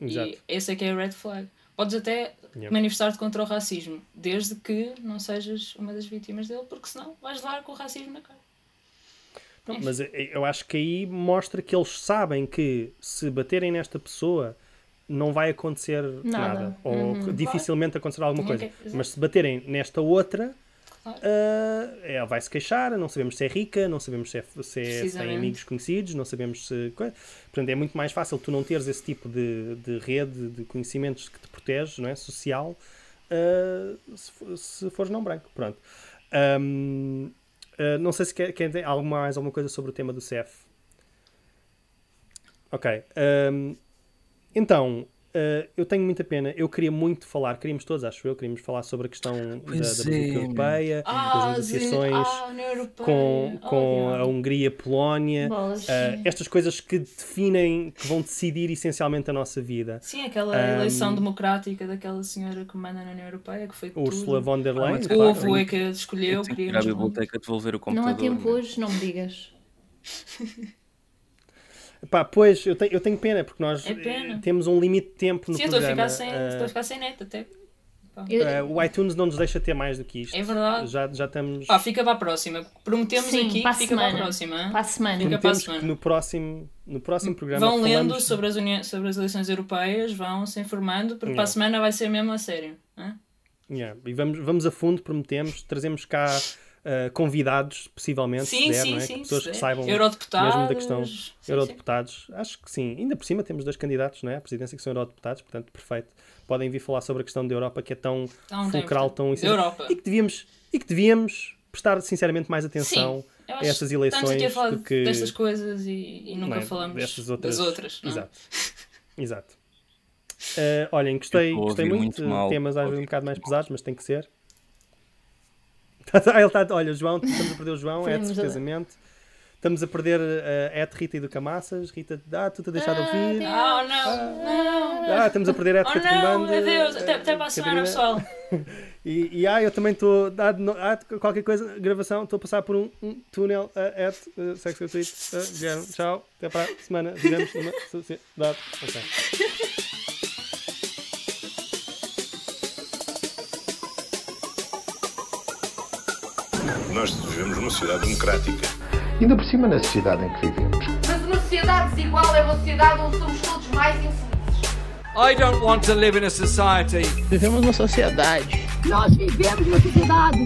Exato. E esse é que é a red flag. Podes até manifestar-te contra o racismo, desde que não sejas uma das vítimas dele, porque senão vais levar com o racismo na cara. Não, mas eu acho que aí mostra que eles sabem que se baterem nesta pessoa não vai acontecer nada. Ou dificilmente acontecerá alguma coisa. Mas se baterem nesta outra, ela vai se queixar, não sabemos se é rica, não sabemos se tem amigos conhecidos, não sabemos se... Portanto, é muito mais fácil tu não teres esse tipo de rede de conhecimentos que te protege, não é? Social, se fores não branco. Pronto. Não sei se quer ter mais alguma coisa sobre o tema do CEF. Ok. Então, eu tenho muita pena. Eu queria muito falar, queríamos todos, acho eu, queríamos falar sobre a questão da política europeia, das negociações com a Hungria, Polónia, estas coisas que definem, que vão decidir essencialmente a nossa vida. Sim, aquela eleição democrática daquela senhora que manda na União Europeia, que foi Ursula von der Leyen. O povo é que escolheu. Eu ir à biblioteca devolver o computador. Não há tempo hoje, não me digas. Pá, pois, eu tenho pena, porque nós temos um limite de tempo no programa. Sim, estou a ficar sem net até. O iTunes não nos deixa ter mais do que isto. É verdade. Já estamos... Fica para a próxima. Prometemos aqui que fica para a próxima. Para a semana. Fica para a semana. Que no próximo programa vão lendo sobre as eleições europeias, vão se informando, porque para a semana vai ser mesmo a sério. E vamos a fundo, prometemos, trazemos cá... convidados, possivelmente, pessoas que saibam mesmo da questão. Eurodeputados, acho que sim. Ainda por cima temos 2 candidatos, não é? À presidência que são eurodeputados, portanto, perfeito. Podem vir falar sobre a questão da Europa, que é tão fulcral, tão essencial. E que devíamos prestar, sinceramente, mais atenção a essas eleições. Estamos aqui a falar destas coisas e nunca falamos das outras. Exato. Olhem, gostei muito de temas às vezes um bocado mais pesados, mas tem que ser. Olha, João, estamos a perder o João, certezamente. Estamos a perder a Rita e do Camaças. Rita, tu-te a deixar de ouvir. Não. Estamos a perder a Ética de Comando. Meu Deus, até para a semana, pessoal. E eu também estou qualquer coisa, gravação, estou a passar por um túnel sexo gratuito. Tchau, até para a semana. Vivemos numa sociedade. Ok. Nós vivemos numa sociedade democrática. Ainda por cima na sociedade em que vivemos. Mas uma sociedade desigual é uma sociedade onde somos todos mais infelizes. I don't want to live in a society. Vivemos numa sociedade. Nós vivemos numa sociedade